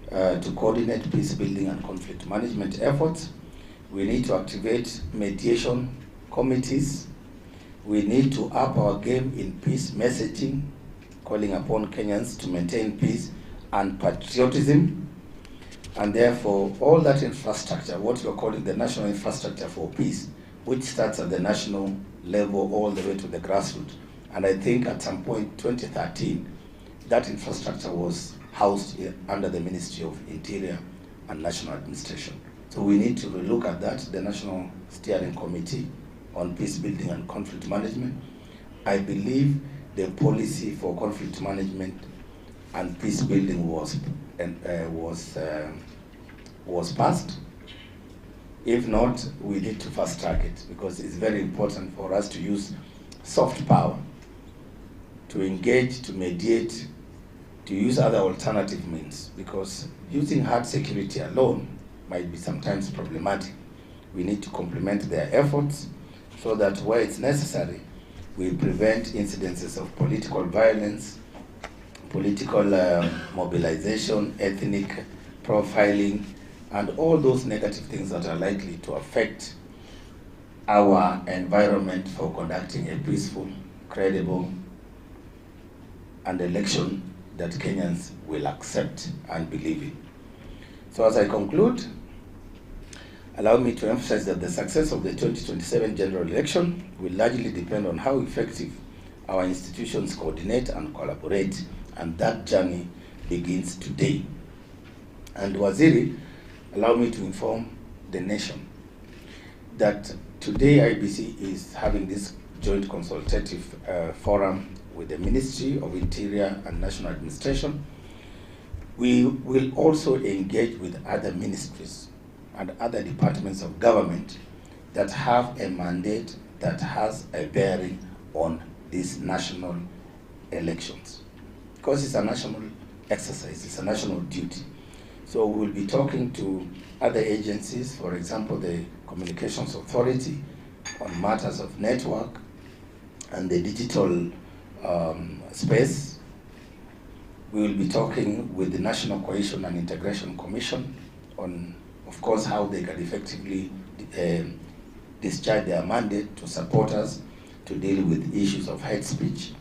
H: to coordinate peace building and conflict management efforts. We need to activate mediation committees. We need to up our game in peace messaging, calling upon Kenyans to maintain peace and patriotism. And therefore, all that infrastructure, what we are calling the national infrastructure for peace, which starts at the national level all the way to the grassroots. And I think at some point, 2013, that infrastructure was housed under the Ministry of Interior and National Administration. So we need to look at that, the National Steering Committee on Peace Building and Conflict Management. I believe the policy for conflict management and peace building was passed. If not, we need to fast track it because it's very important for us to use soft power to engage, to mediate, to use other alternative means, because using hard security alone might be sometimes problematic. We need to complement their efforts so that where it's necessary, we prevent incidences of political violence, political mobilization, ethnic profiling, and all those negative things that are likely to affect our environment for conducting a peaceful, credible, and election that Kenyans will accept and believe in. So as I conclude, allow me to emphasize that the success of the 2027 general election will largely depend on how effective our institutions coordinate and collaborate, and that journey begins today. And Waziri, allow me to inform the nation that today IEBC is having this joint consultative forum with the Ministry of Interior and National Administration. We will also engage with other ministries and other departments of government that have a mandate that has a bearing on these national elections. Because it's a national exercise, it's a national duty. So we'll be talking to other agencies, for example, the Communications Authority on matters of network and the digital space. We will be talking with the National Cohesion and Integration Commission on, of course, how they can effectively discharge their mandate to support us to deal with issues of hate speech.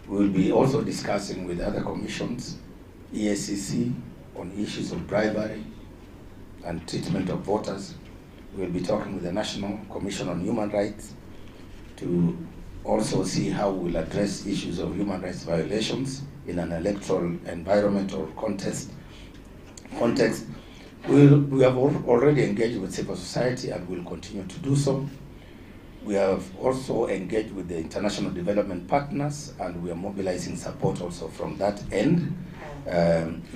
H: We will be also discussing with other commissions, EACC, on issues of bribery and treatment of voters. We will be talking with the National Commission on Human Rights to also see how we'll address issues of human rights violations in an electoral environment or context. We have already engaged with civil society and will continue to do so. We have also engaged with the international development partners, and we are mobilizing support also from that end.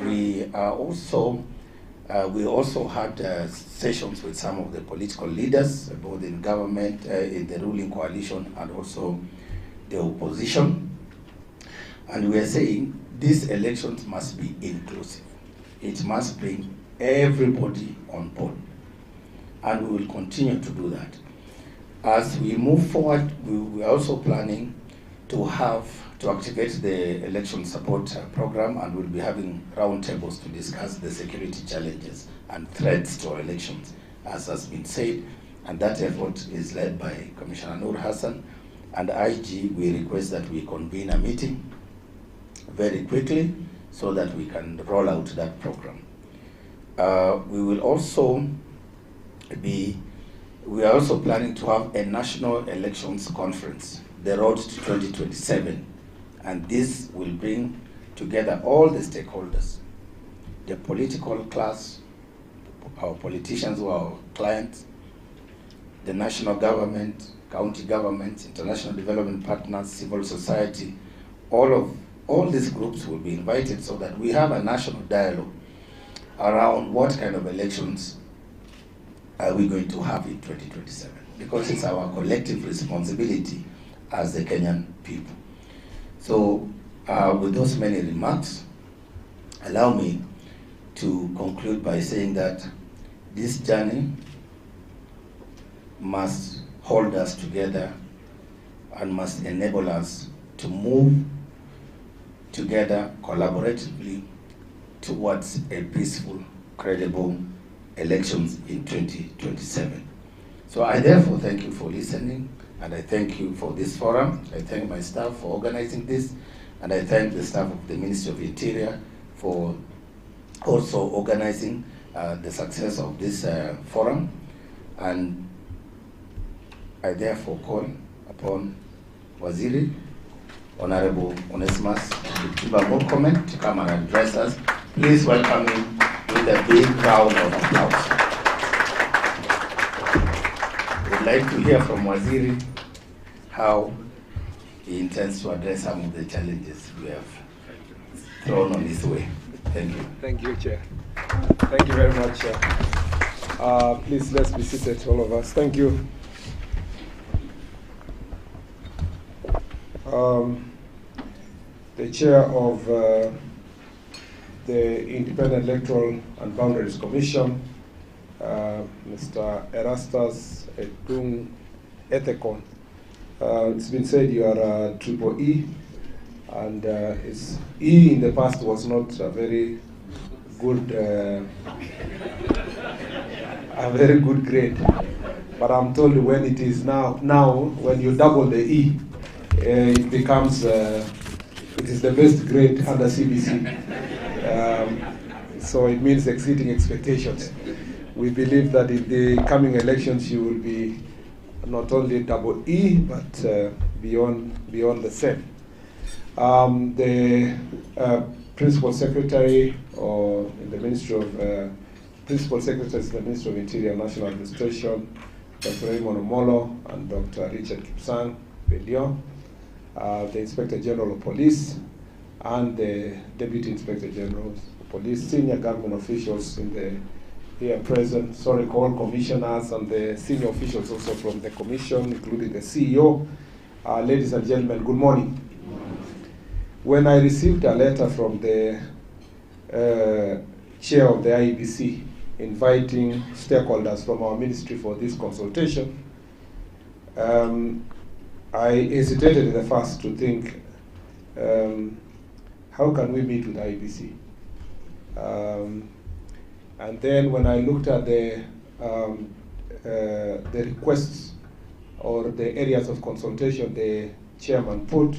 H: We also had sessions with some of the political leaders, both in government, in the ruling coalition, and also the opposition. And we are saying these elections must be inclusive. It must bring everybody on board. And we will continue to do that. As we move forward, we are also planning to activate the election support program, and we'll be having roundtables to discuss the security challenges and threats to our elections, as has been said. And that effort is led by Commissioner Nur Hassan. And IG, we request that we convene a meeting very quickly so that we can roll out that program. We are also planning to have a national elections conference, the road to 2027. And this will bring together all the stakeholders, the political class, our politicians who are our clients, the national government, county governments, international development partners, civil society. All these groups will be invited so that we have a national dialogue around what kind of elections are we going to have in 2027, because it's our collective responsibility as the Kenyan people. So with those many remarks, allow me to conclude by saying that this journey must hold us together and must enable us to move together collaboratively towards a peaceful, credible elections in 2027. So I therefore thank you for listening, and I thank you for this forum. I thank my staff for organizing this, and I thank the staff of the Ministry of Interior for also organizing the success of this forum. And I therefore call upon Waziri, Honorable Onesimus Murkomen, to come and address us. Please welcome him with a big round of applause. We'd like to hear from Waziri how he intends to address some of the challenges we have thrown on his way. Thank you.
I: Thank you, Chair. Thank you very much, Chair. Please, let's be seated, all of us. Thank you. The Chair of the Independent Electoral and Boundaries Commission, Mr. Erastus Etung Ethekon. It's been said you are triple E, and E in the past was not a very good, grade. But I'm told when it is now when you double the E, it becomes it is the best grade under CBC. So it means exceeding expectations. We believe that in the coming elections you will be not only double E, but beyond the same. The Principal Secretary in the Ministry of Principal Secretaries in the Ministry of Interior and National Administration, Dr. Raymond Omolo and Dr. Richard Kipsang Bedion, the Inspector General of Police, and the Deputy Inspector General of Police, senior government officials in the here present, all commissioners and the senior officials also from the commission, including the CEO. Ladies and gentlemen, good morning. When I received a letter from the chair of the IEBC inviting stakeholders from our ministry for this consultation, I hesitated at the first to think, how can we meet with IEBC? And then when I looked at the requests or the areas of consultation the chairman put,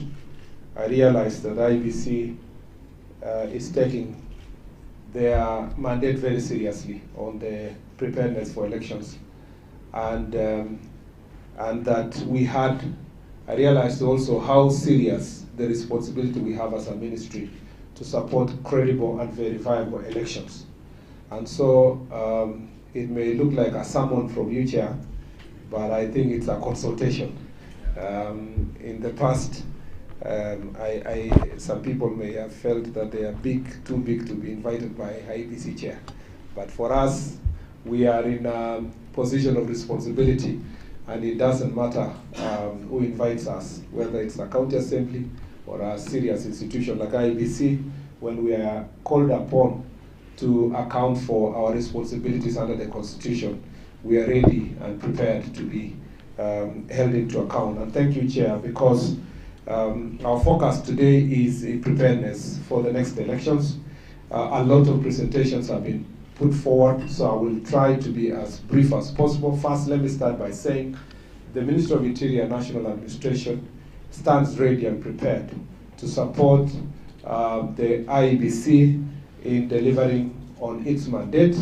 I: I realized that IEBC is taking their mandate very seriously on the preparedness for elections, and that we had I realized also how serious the responsibility we have as a ministry to support credible and verifiable elections. And so it may look like a sermon from you, Chair, but I think it's a consultation. In the past, some people may have felt that they are too big to be invited by IEBC Chair. But for us, we are in a position of responsibility, and it doesn't matter who invites us, whether it's a county assembly or a serious institution like IEBC. When we are called upon to account for our responsibilities under the Constitution, we are ready and prepared to be held into account. And thank you, Chair, because our focus today is preparedness for the next elections. A lot of presentations have been put forward, so I will try to be as brief as possible. First, let me start by saying the Ministry of Interior and National Administration stands ready and prepared to support the IEBC in delivering on its mandate.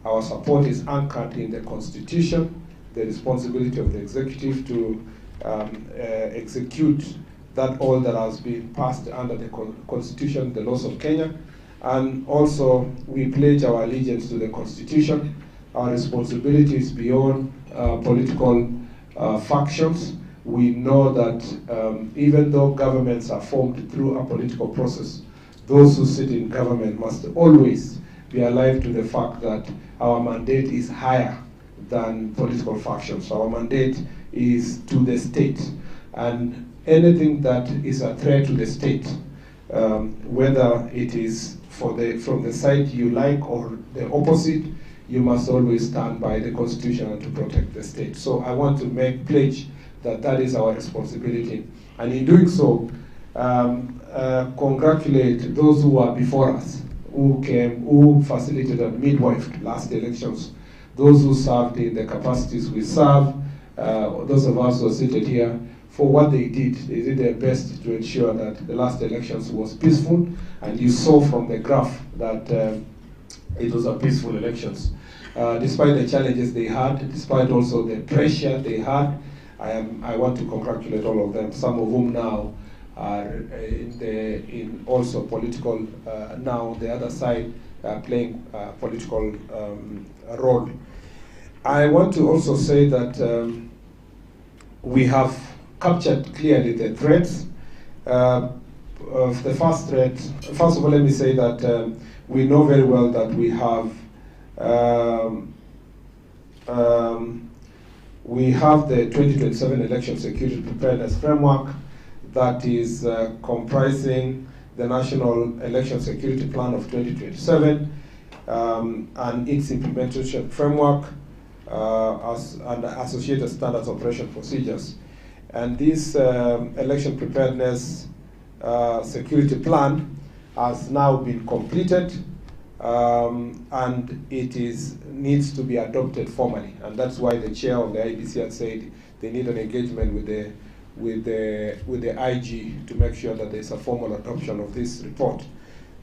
I: Our support is anchored in the Constitution, the responsibility of the executive to execute all that has been passed under the Constitution, the laws of Kenya. And also, we pledge our allegiance to the Constitution. Our responsibility is beyond political factions. We know that even though governments are formed through a political process, those who sit in government must always be alive to the fact that our mandate is higher than political factions. Our mandate is to the state. And anything that is a threat to the state, whether it is from the side you like or the opposite, you must always stand by the Constitution and to protect the state. So I want to pledge that is our responsibility. And in doing so, congratulate those who are before us, who facilitated and midwifed last elections, those who served in the capacities we serve, those of us who are seated here, for what they did. They did their best to ensure that the last elections was peaceful, and you saw from the graph that it was a peaceful elections. Despite the challenges they had, despite also the pressure they had, I want to congratulate all of them, some of whom now are in also political, now the other side playing a political role. I want to also say that we have captured clearly the threats. Of the first threat, first of all, let me say that we know very well that we have the 2027 election security preparedness framework that is comprising the National Election Security Plan of 2027 and its implementation framework and associated standards operation procedures. And this election preparedness security plan has now been completed and it needs to be adopted formally. And that's why the chair of the IEBC had said they need an engagement with the IG to make sure that there's a formal adoption of this report.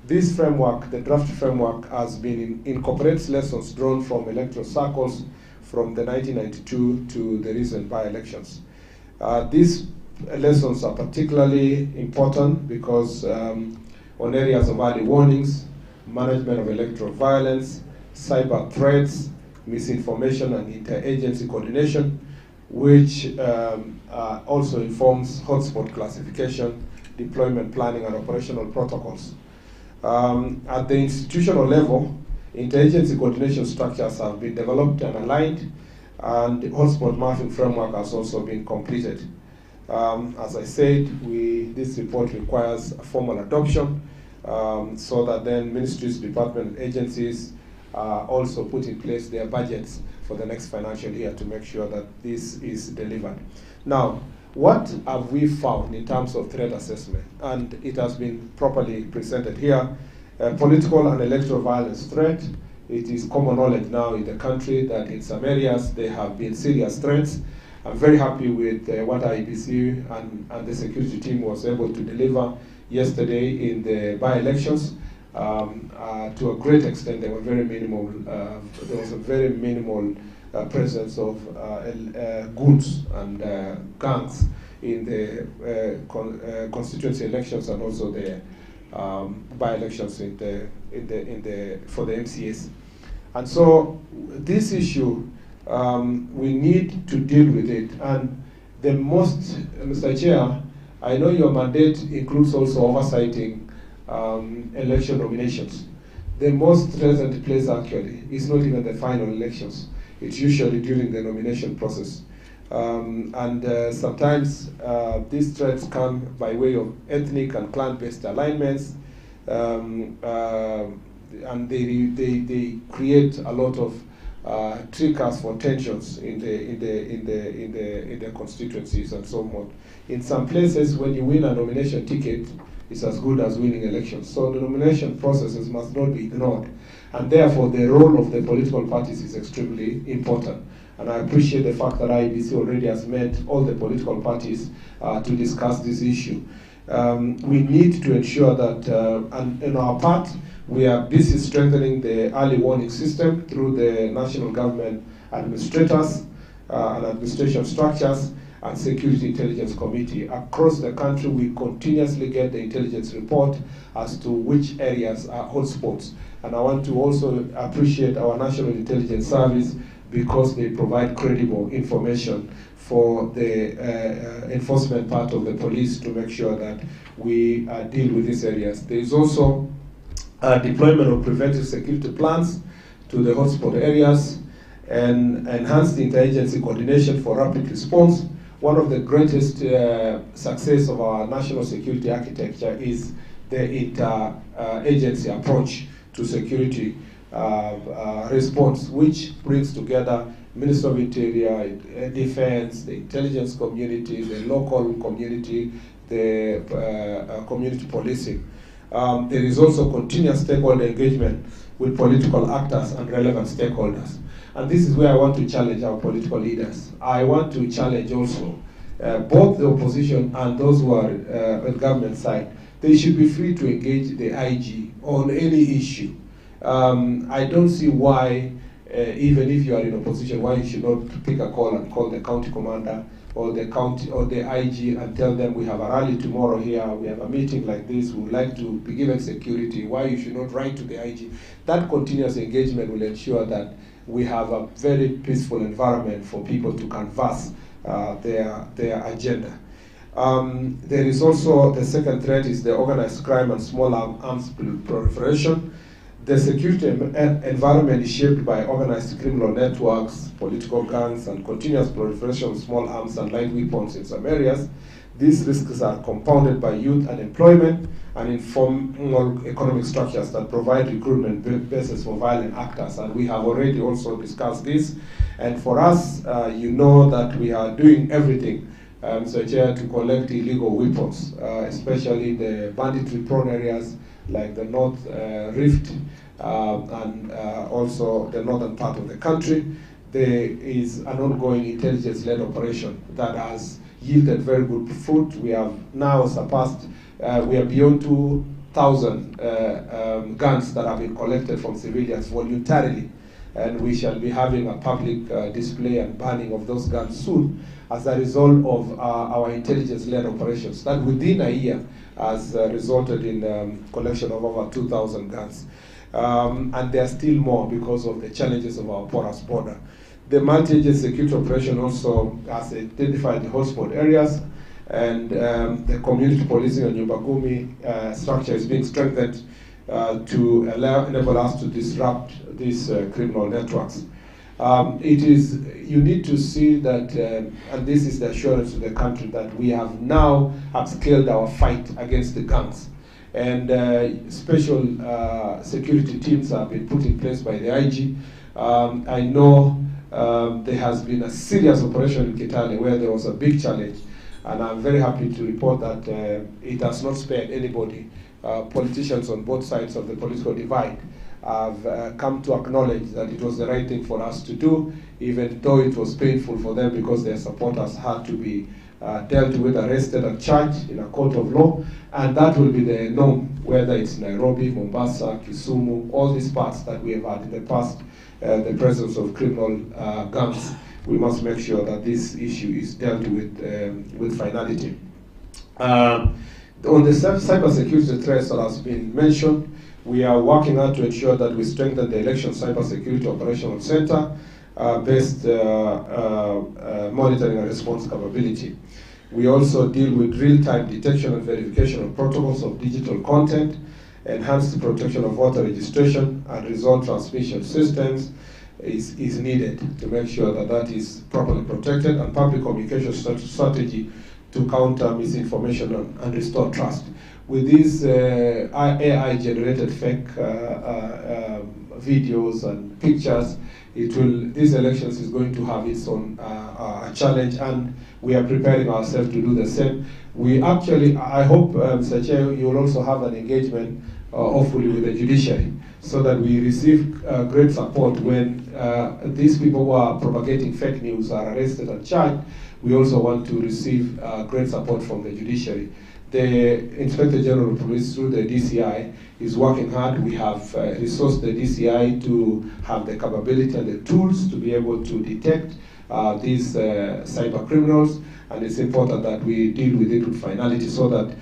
I: This framework, the draft framework, has been incorporates lessons drawn from electoral circles from the 1992 to the recent by-elections. These lessons are particularly important because on areas of early warnings, management of electoral violence, cyber threats, misinformation and interagency coordination, which also informs hotspot classification, deployment planning and operational protocols. At the institutional level, interagency coordination structures have been developed and aligned, and the hotspot mapping framework has also been completed. As I said, this report requires a formal adoption so that then ministries, departments, agencies also put in place their budgets for the next financial year to make sure that this is delivered. Now, what have we found in terms of threat assessment? And it has been properly presented here. Political and electoral violence threat. It is common knowledge now in the country that in some areas there have been serious threats. I'm very happy with what IEBC and the security team was able to deliver yesterday in the by-elections. To a great extent, there were very minimal. There was a very minimal presence of goons and gangs in the constituency elections and also the by-elections for the MCAs. And so this issue, we need to deal with it. And the most, Mr. Chair, I know your mandate includes also oversighting election nominations. The most relevant place actually is not even the final elections. It's usually during the nomination process. Sometimes these threats come by way of ethnic and clan-based alignments, and they create a lot of triggers for tensions in the constituencies and so on. In some places, when you win a nomination ticket, it's as good as winning elections. So the nomination processes must not be ignored, and therefore the role of the political parties is extremely important. And I appreciate the fact that IEBC already has met all the political parties to discuss this issue. We need to ensure that, and in our part, we are busy strengthening the early warning system through the national government administrators and administration structures and Security Intelligence Committee. Across the country, we continuously get the intelligence report as to which areas are hotspots. And I want to also appreciate our National Intelligence Service because they provide credible information for the enforcement part of the police to make sure that we deal with these areas. There is also deployment of preventive security plans to the hotspot areas and enhanced interagency coordination for rapid response. One of the greatest success of our national security architecture is the interagency approach to security response, which brings together Minister of Interior, Defense, the intelligence community, the local community, the community policing. There is also continuous stakeholder engagement with political actors and relevant stakeholders. And this is where I want to challenge our political leaders. I want to challenge also both the opposition and those who are on government side. They should be free to engage the IG on any issue. I don't see why, even if you are in opposition, why you should not pick a call and call the county commander or the county or the IG and tell them we have a rally tomorrow here, we have a meeting like this, we would like to be given security, why you should not write to the IG. That continuous engagement will ensure that we have a very peaceful environment for people to canvass their agenda. There is also, the second threat is the organized crime and small arms proliferation. The security environment is shaped by organized criminal networks, political gangs, and continuous proliferation of small arms and light weapons in some areas. These risks are compounded by youth unemployment and informal economic structures that provide recruitment bases for violent actors. And we have already also discussed this. And for us, you know that we are doing everything to collect illegal weapons, especially the banditry-prone areas like the North Rift and also the northern part of the country. There is an ongoing intelligence-led operation that has yielded very good fruit. We have now surpassed, we are beyond 2,000 guns that have been collected from civilians voluntarily, and we shall be having a public display and banning of those guns soon as a result of our intelligence-led operations that within a year has resulted in collection of over 2,000 guns. And there are still more because of the challenges of our porous border. The multi-agency security operation also has identified the hotspot areas, and the community policing and Nyumbakumi structure is being strengthened to enable us to disrupt these criminal networks. You need to see that, and this is the assurance to the country, that we have now upscaled our fight against the gangs. And special security teams have been put in place by the IG. I know there has been a serious operation in Kitale where there was a big challenge, and I'm very happy to report that it has not spared anybody. Politicians on both sides of the political divide have come to acknowledge that it was the right thing for us to do, even though it was painful for them because their supporters had to be dealt with, arrested and charged in a court of law. And that will be the norm, whether it's Nairobi, Mombasa, Kisumu, all these parts that we have had in the past, the presence of criminal gangs we must make sure that this issue is dealt with finality. On the cybersecurity threats that has been mentioned, we are working hard to ensure that we strengthen the Election Cybersecurity Operational Center based monitoring and response capability. We also deal with real-time detection and verification of protocols of digital content, enhanced protection of voter registration and result transmission systems is needed to make sure that that is properly protected, and public communication strategy to counter misinformation and restore trust. With these AI-generated fake videos and pictures, these elections is going to have its own challenge, and we are preparing ourselves to do the same. We actually, I hope, Mr. Chair, you will also have an engagement, hopefully, with the judiciary, so that we receive great support when these people who are propagating fake news are arrested and charged. We also want to receive great support from the judiciary. The Inspector General of Police, through the DCI, is working hard. We have resourced the DCI to have the capability and the tools to be able to detect these cyber criminals, and it's important that we deal with it with finality so that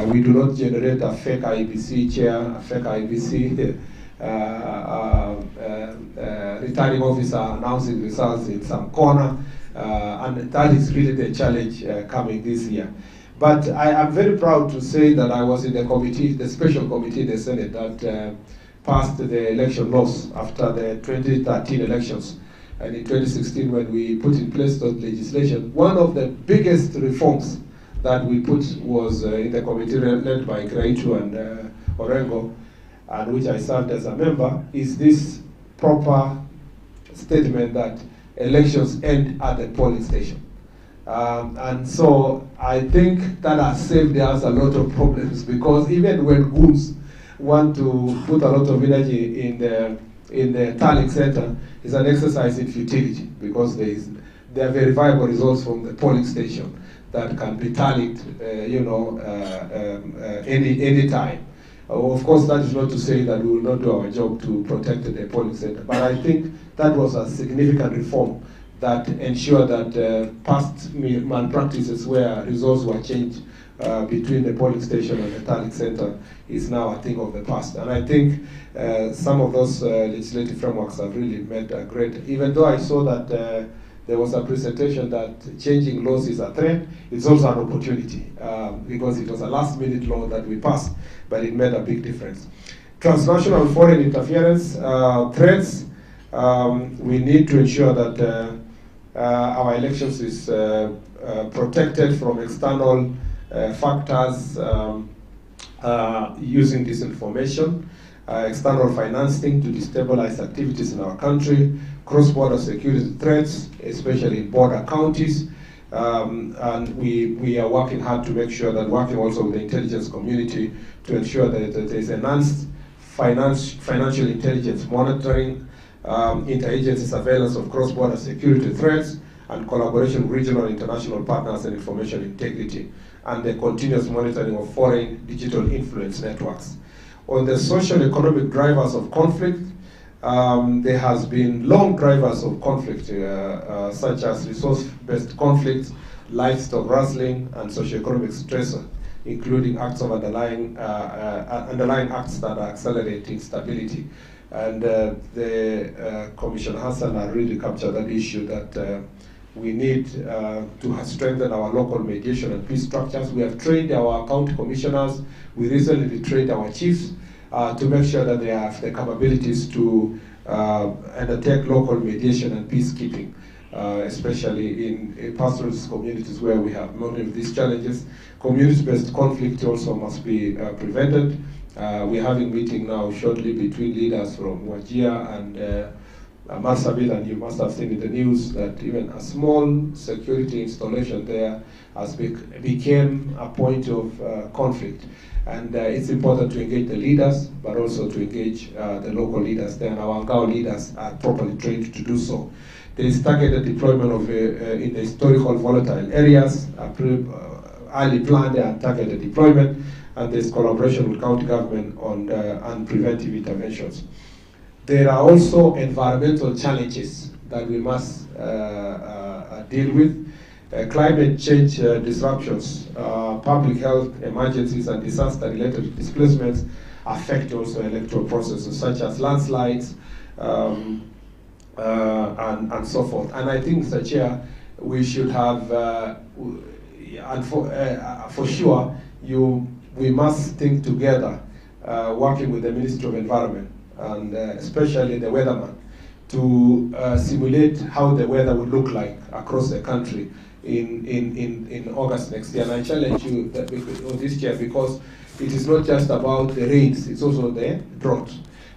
I: we do not generate a fake IEBC chair, a fake IEBC returning officer announcing results in some corner, and that is really the challenge coming this year. But I am very proud to say that I was in the committee, the special committee in the Senate that passed the election laws after the 2013 elections. And in 2016, when we put in place those legislation, one of the biggest reforms that we put was in the committee led by Graitu and Orengo, and which I served as a member, is this proper statement that elections end at the polling station. And so I think that has saved us a lot of problems, because even when goons want to put a lot of energy in the tallying center, it's an exercise in futility, because there are verifiable results from the polling station that can be tallied, any time. Of course, that is not to say that we will not do our job to protect the polling center, but I think that was a significant reform that ensured that past malpractices where results were changed between the polling station and the tallying center is now a thing of the past. And I think some of those legislative frameworks have really made a great, even though I saw that there was a presentation that changing laws is a threat, it's also an opportunity, because it was a last-minute law that we passed, but it made a big difference. Transnational foreign interference threats, we need to ensure that our elections is protected from external factors using disinformation, external financing to destabilize activities in our country, cross-border security threats, especially in border counties, and we are working hard to make sure that, working also with the intelligence community to ensure that there is enhanced financial intelligence monitoring, interagency surveillance of cross-border security threats, and collaboration with regional and international partners and information integrity, and the continuous monitoring of foreign digital influence networks. On the social economic drivers of conflict, there has been long drivers of conflict, such as resource-based conflicts, livestock rustling, and socioeconomic stress, including acts of underlying acts that are accelerating stability. And the Commissioner Hassan has really captured that issue that we need to strengthen our local mediation and peace structures. We have trained our county commissioners. We recently trained our chiefs to make sure that they have the capabilities to undertake local mediation and peacekeeping, especially in pastoralist communities where we have many of these challenges. Community-based conflict also must be prevented. We're having a meeting now shortly between leaders from Wajir and Marsabit, and you must have seen in the news that even a small security installation there has became a point of conflict. And it's important to engage the leaders, but also to engage the local leaders there, and our Ngao leaders are properly trained to do so. There is targeted deployment of in the historical volatile areas, early planned and targeted deployment, and there's collaboration with county government on preventive interventions. There are also environmental challenges that we must deal with. Climate change disruptions, public health emergencies, and disaster-related displacements affect also electoral processes such as landslides and so forth. And I think, Mr. Chair, we should have, and for sure, we must think together, working with the Ministry of Environment and especially the weatherman, to simulate how the weather would look like across the country in August next year. And I challenge you this year, because it is not just about the rains, it's also the drought.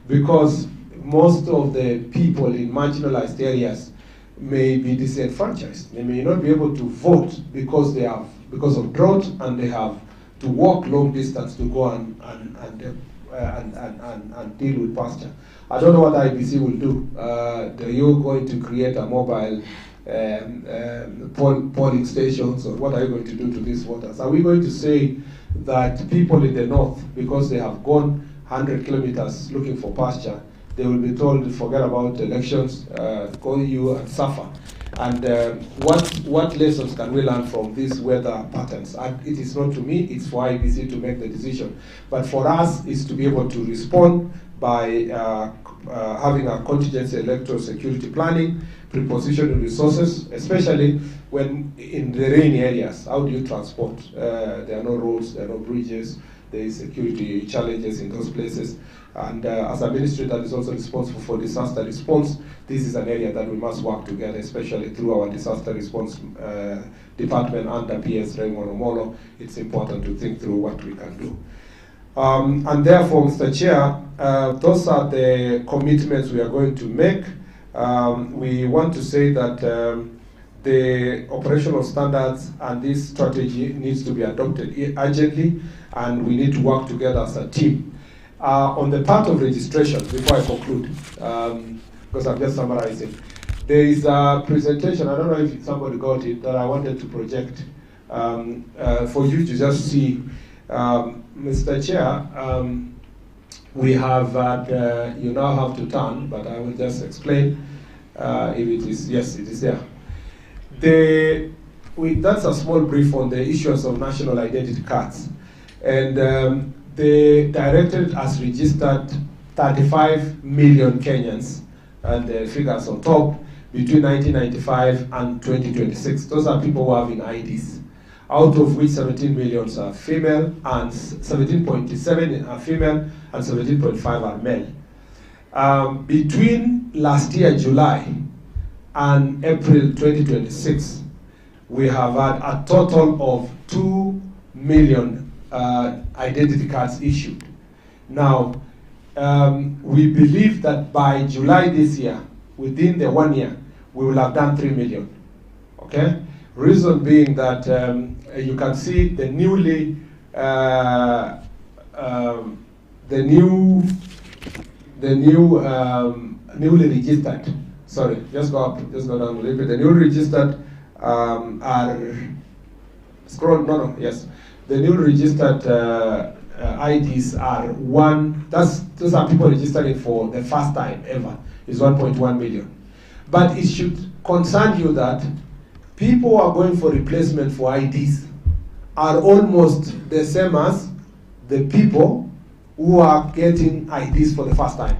I: Because most of the people in marginalized areas may be disenfranchised. They may not be able to vote because of drought, and they have to walk long distance to go and deal with pasture. I don't know what IEBC will do. Are you going to create a mobile polling stations, or what are you going to do to these voters? Are we going to say that people in the north, because they have gone 100 kilometers looking for pasture, they will be told to forget about elections, go you and suffer? And what lessons can we learn from these weather patterns? And it is not to me, it's for IEBC to make the decision. But for us, is to be able to respond by having a contingency electoral security planning, prepositioning resources, especially when in the rainy areas. How do you transport? There are no roads, there are no bridges, there is security challenges in those places. And as a ministry that is also responsible for disaster response, this is an area that we must work together, especially through our disaster response department under PS Raymond Omolo. It's important to think through what we can do. And therefore, Mr. Chair, those are the commitments we are going to make. We want to say that the operational standards and this strategy needs to be adopted urgently, and we need to work together as a team. On the part of registration, before I conclude, because I'm just summarizing, there is a presentation, I don't know if somebody got it, that I wanted to project for you to just see. Mr. Chair, we have had, you now have to turn, but I will just explain if it is, yes, it is there. That's a small brief on the issuance of national identity cards. And the directorate has registered 35 million Kenyans, and the figures on top, between 1995 and 2026. Those are people who are having IDs, out of which 17 million are female, and 17.7 are female, and 17.5 are male. Between last year, July, and April 2026, we have had a total of 2 million identity cards issued. Now, we believe that by July this year, within the 1 year, we will have done 3 million. Okay? Reason being that you can see the newly newly registered. Sorry, just go up, just go down a little bit. The newly registered are scroll. No, yes. The newly registered IDs are those are people registering for the first time ever. Is 1.1 million. But it should concern you that people who are going for replacement for IDs are almost the same as the people who are getting IDs for the first time.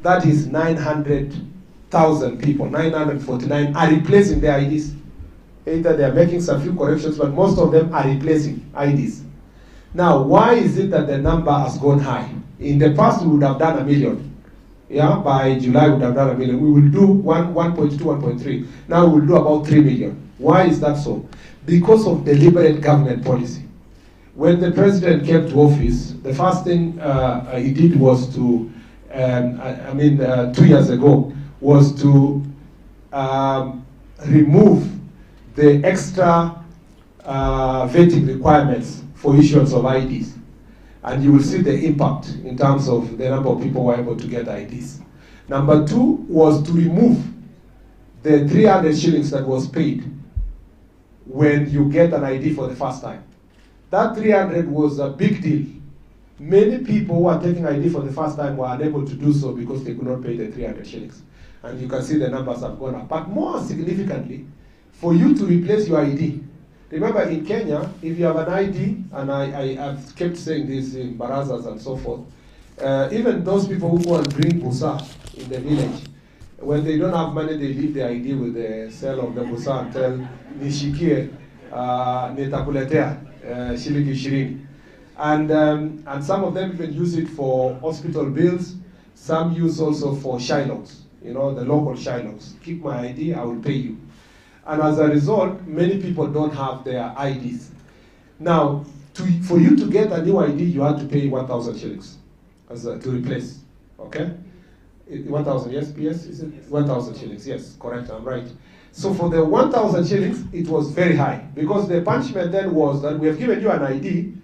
I: That is 900,000 people, 949 are replacing their IDs. Either they are making some few corrections, but most of them are replacing IDs. Now, why is it that the number has gone high? In the past, we would have done 1 million. Yeah, by July, we would have done 1 million. We will do 1.2, 1.3. Now we will do about 3 million. Why is that so? Because of deliberate government policy. When the president came to office, the first thing he did was to, 2 years ago, was to remove the extra vetting requirements for issuance of IDs. And you will see the impact in terms of the number of people who are able to get IDs. Number 2 was to remove the 300 shillings that was paid when you get an ID for the first time. That 300 was a big deal. Many people who are taking ID for the first time were unable to do so because they could not pay the 300 shillings. And you can see the numbers have gone up. But more significantly, for you to replace your ID, remember in Kenya, if you have an ID, and I have kept saying this in barazas and so forth, even those people who go and bring busa in the village, when they don't have money, they leave the ID with the seller of the busa and tell, nishikie, nitakuletea, shilingi 20. And some of them even use it for hospital bills. Some use also for Shylocks, you know, the local Shylocks. Keep my ID, I will pay you. And as a result, many people don't have their IDs. Now, for you to get a new ID, you have to pay 1,000 shillings to replace, okay? 1,000, yes, PS? Is it 1,000 shillings? Yes, correct, I'm right. So for the 1,000 shillings, it was very high, because the punishment then was that we have given you an ID,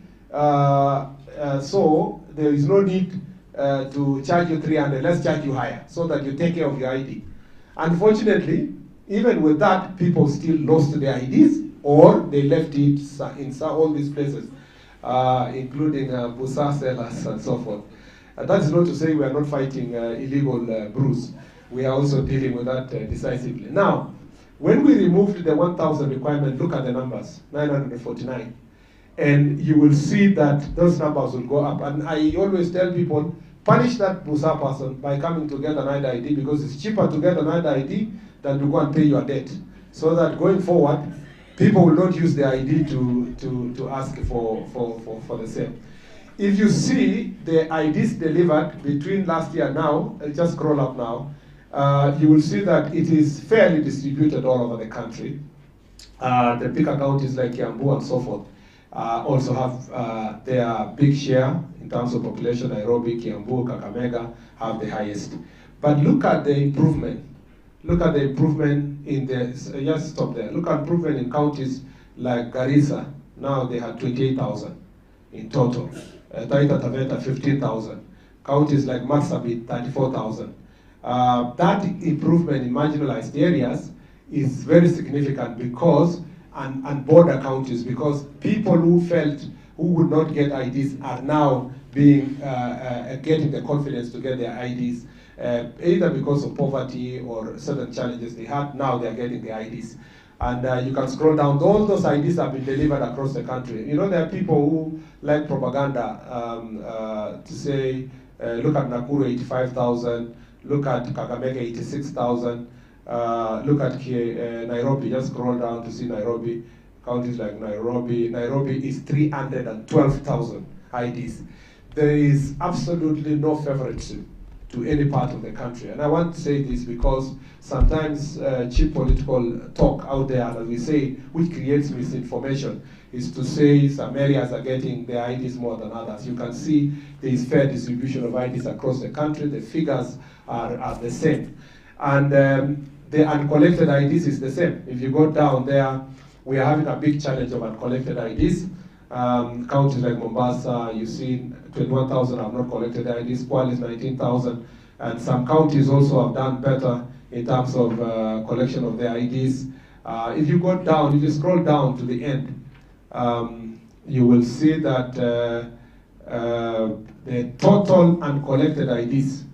I: so there is no need to charge you 300, let's charge you higher, so that you take care of your ID. Unfortunately, even with that, people still lost their IDs, or they left it in all these places, including busa sellers and so forth. That is not to say we are not fighting illegal brews. We are also dealing with that decisively. Now, when we removed the 1,000 requirement, look at the numbers, 949. And you will see that those numbers will go up. And I always tell people, punish that busa person by coming to get an ID, because it's cheaper to get an ID than to go and pay your debt. So that going forward, people will not use the ID to ask for the same. If you see the IDs delivered between last year and now, just scroll up now, you will see that it is fairly distributed all over the country. The bigger counties like Kiambu and so forth also have their big share in terms of population. Nairobi, Kiambu, Kakamega have the highest. But look at the improvement. Look at the improvement in the, just stop there. Look at improvement in counties like Garissa. Now they have 28,000 in total. Taita Taveta, 15,000. Counties like Marsabit, 34,000. That improvement in marginalized areas is very significant because, and border counties, because people who felt who would not get IDs are now being, getting the confidence to get their IDs, either because of poverty or certain challenges they had. Now they are getting the IDs. And you can scroll down, all those IDs have been delivered across the country. You know, there are people who like propaganda to say, look at Nakuru, 85,000, look at Kakamega, 86,000, look at Nairobi, just scroll down to see Nairobi, counties like Nairobi. Nairobi is 312,000 IDs. There is absolutely no favoritism to any part of the country. And I want to say this because sometimes cheap political talk out there, as we say, which creates misinformation, is to say some areas are getting their IDs more than others. You can see there is fair distribution of IDs across the country. The figures are the same. And the uncollected IDs is the same. If you go down there, we are having a big challenge of uncollected IDs. Counties like Mombasa, you see 21,000 have not collected the IDs, Kwale is 19,000, and some counties also have done better in terms of collection of their IDs. If you go down, if you scroll down to the end, you will see that the total uncollected IDs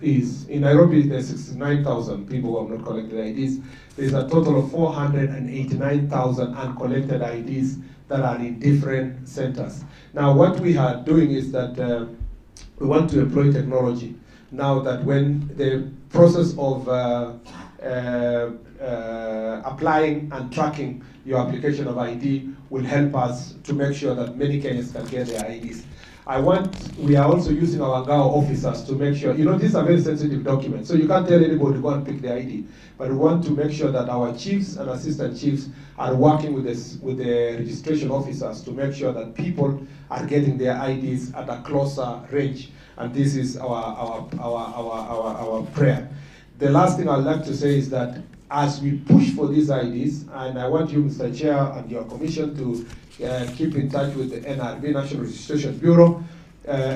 I: is, in Nairobi, there's 69,000 people who have not collected IDs. There's a total of 489,000 uncollected IDs that are in different centers. Now, what we are doing is that we want to employ technology. Now that when the process of applying and tracking your application of ID will help us to make sure that many Kenyans can get their IDs. We are also using our Ngao officers to make sure, you know, these are very sensitive documents, so you can't tell anybody to go and pick the ID. But we want to make sure that our chiefs and assistant chiefs are working with the registration officers to make sure that people are getting their IDs at a closer range. And this is our prayer. The last thing I'd like to say is that as we push for these IDs, and I want you, Mr. Chair, and your commission to keep in touch with the NRB, National Registration Bureau,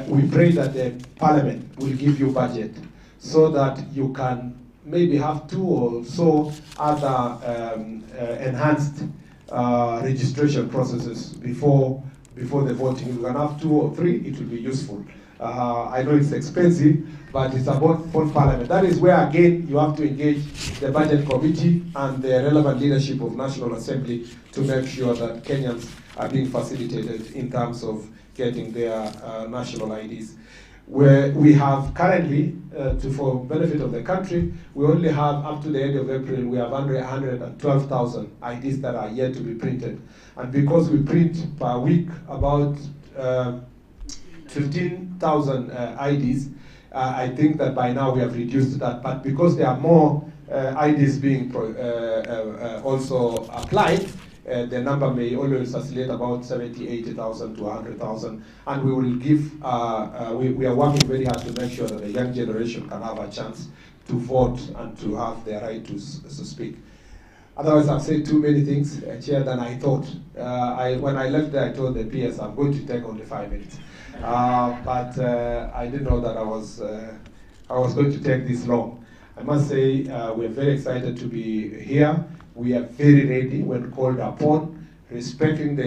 I: we pray that the Parliament will give you budget so that you can maybe have 2 or so other enhanced registration processes before the voting. If you can have 2 or 3, it will be useful I know it's expensive, but it's about full parliament. That is where, again, you have to engage the budget committee and the relevant leadership of National Assembly to make sure that Kenyans are being facilitated in terms of getting their national IDs. Where we have currently, for benefit of the country, we only have, up to the end of April, we have 112,000 IDs that are yet to be printed. And because we print per week about 15,000 IDs, I think that by now we have reduced that. But because there are more IDs being also applied, the number may always oscillate about 70, 80,000 to 100,000. And we will give, we are working very hard to make sure that the young generation can have a chance to vote and to have their right to speak. Otherwise, I've said too many things, Chair, than I thought. When I left there, I told the PS I'm going to take only 5 minutes. But I didn't know that I was going to take this long. I must say we're very excited to be here. We are very ready when called upon, respecting the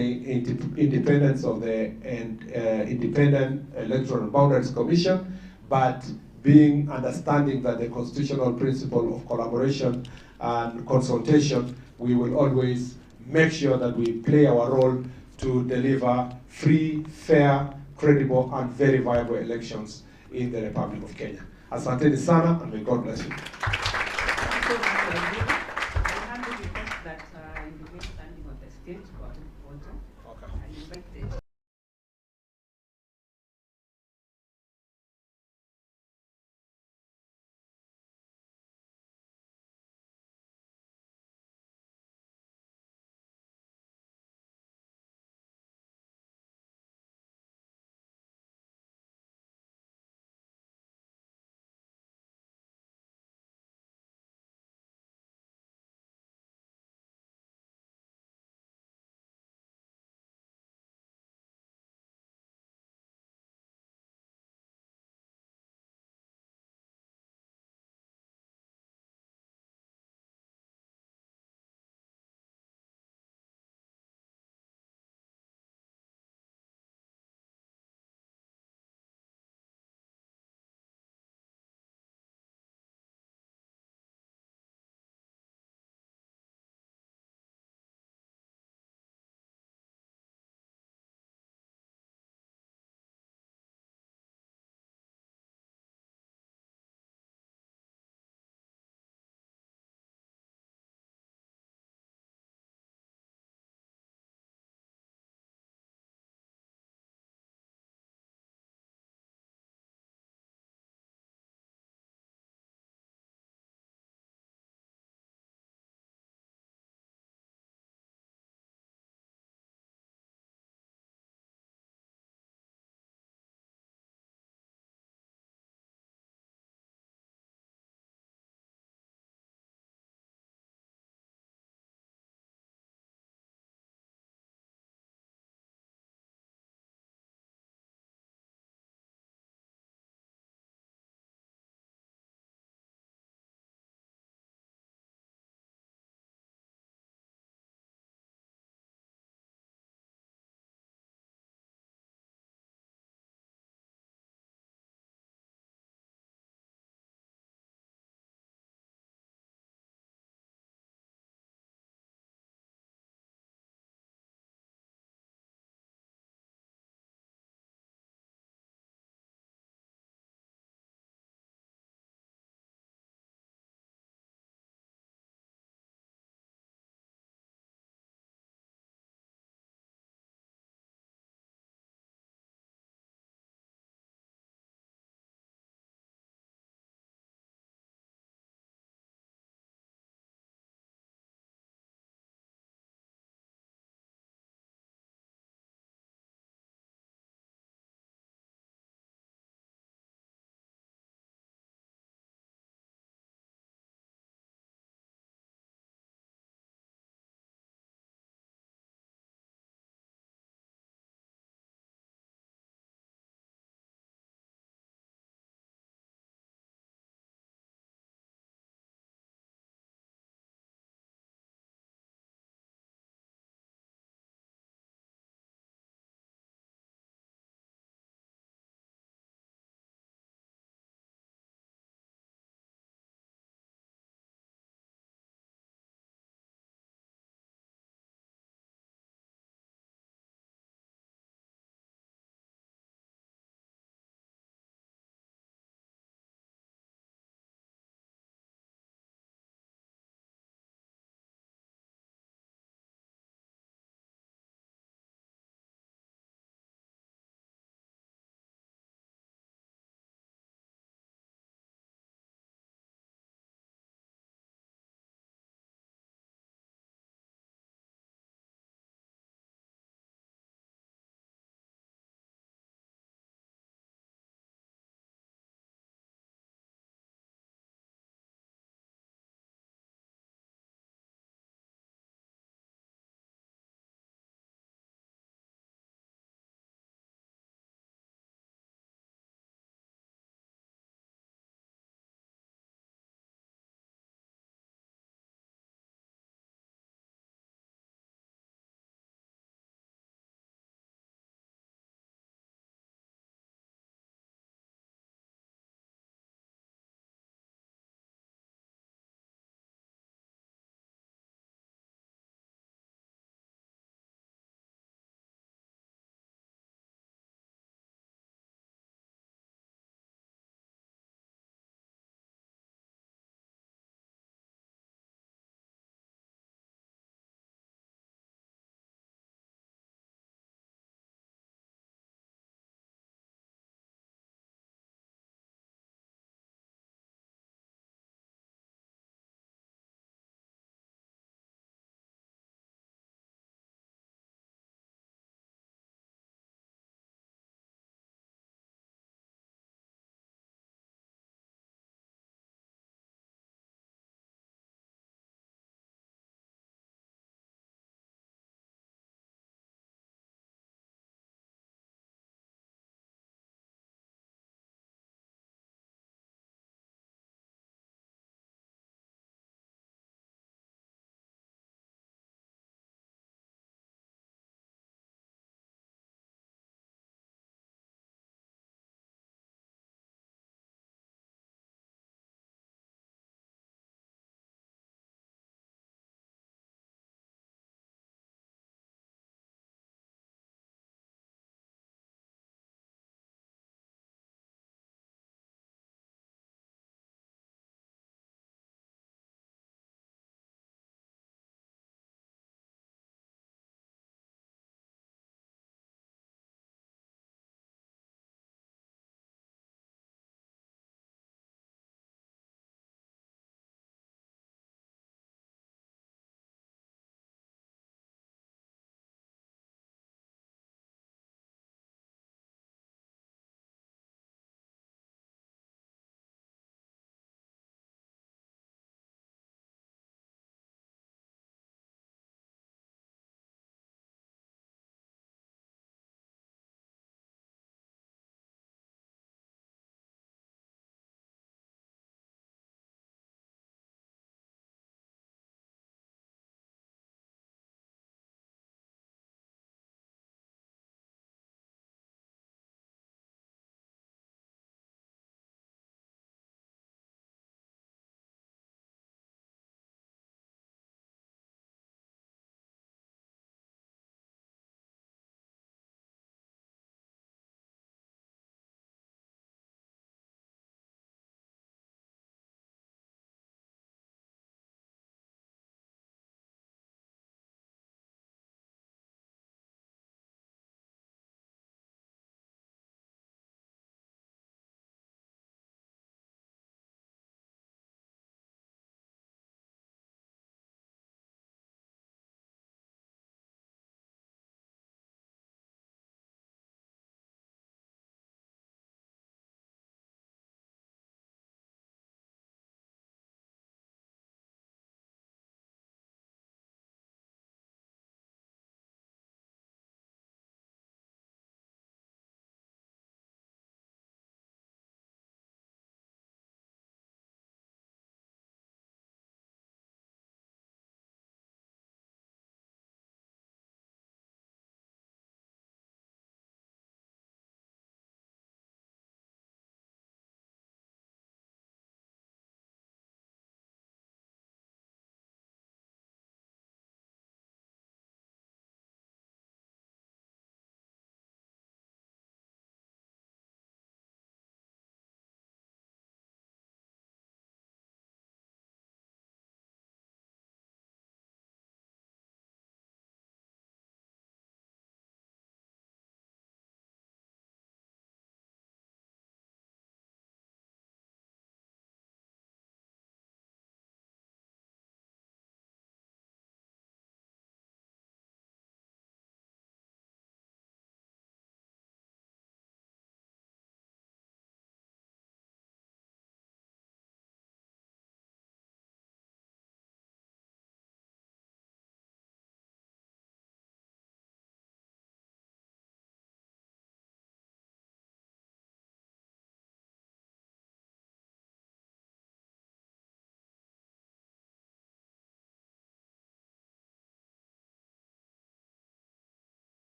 I: independence of the Independent Electoral Boundaries Commission, but being understanding that the constitutional principle of collaboration and consultation, we will always make sure that we play our role to deliver free, fair, credible, and very viable elections in the Republic of Kenya. Asanteni sana, and may God bless you.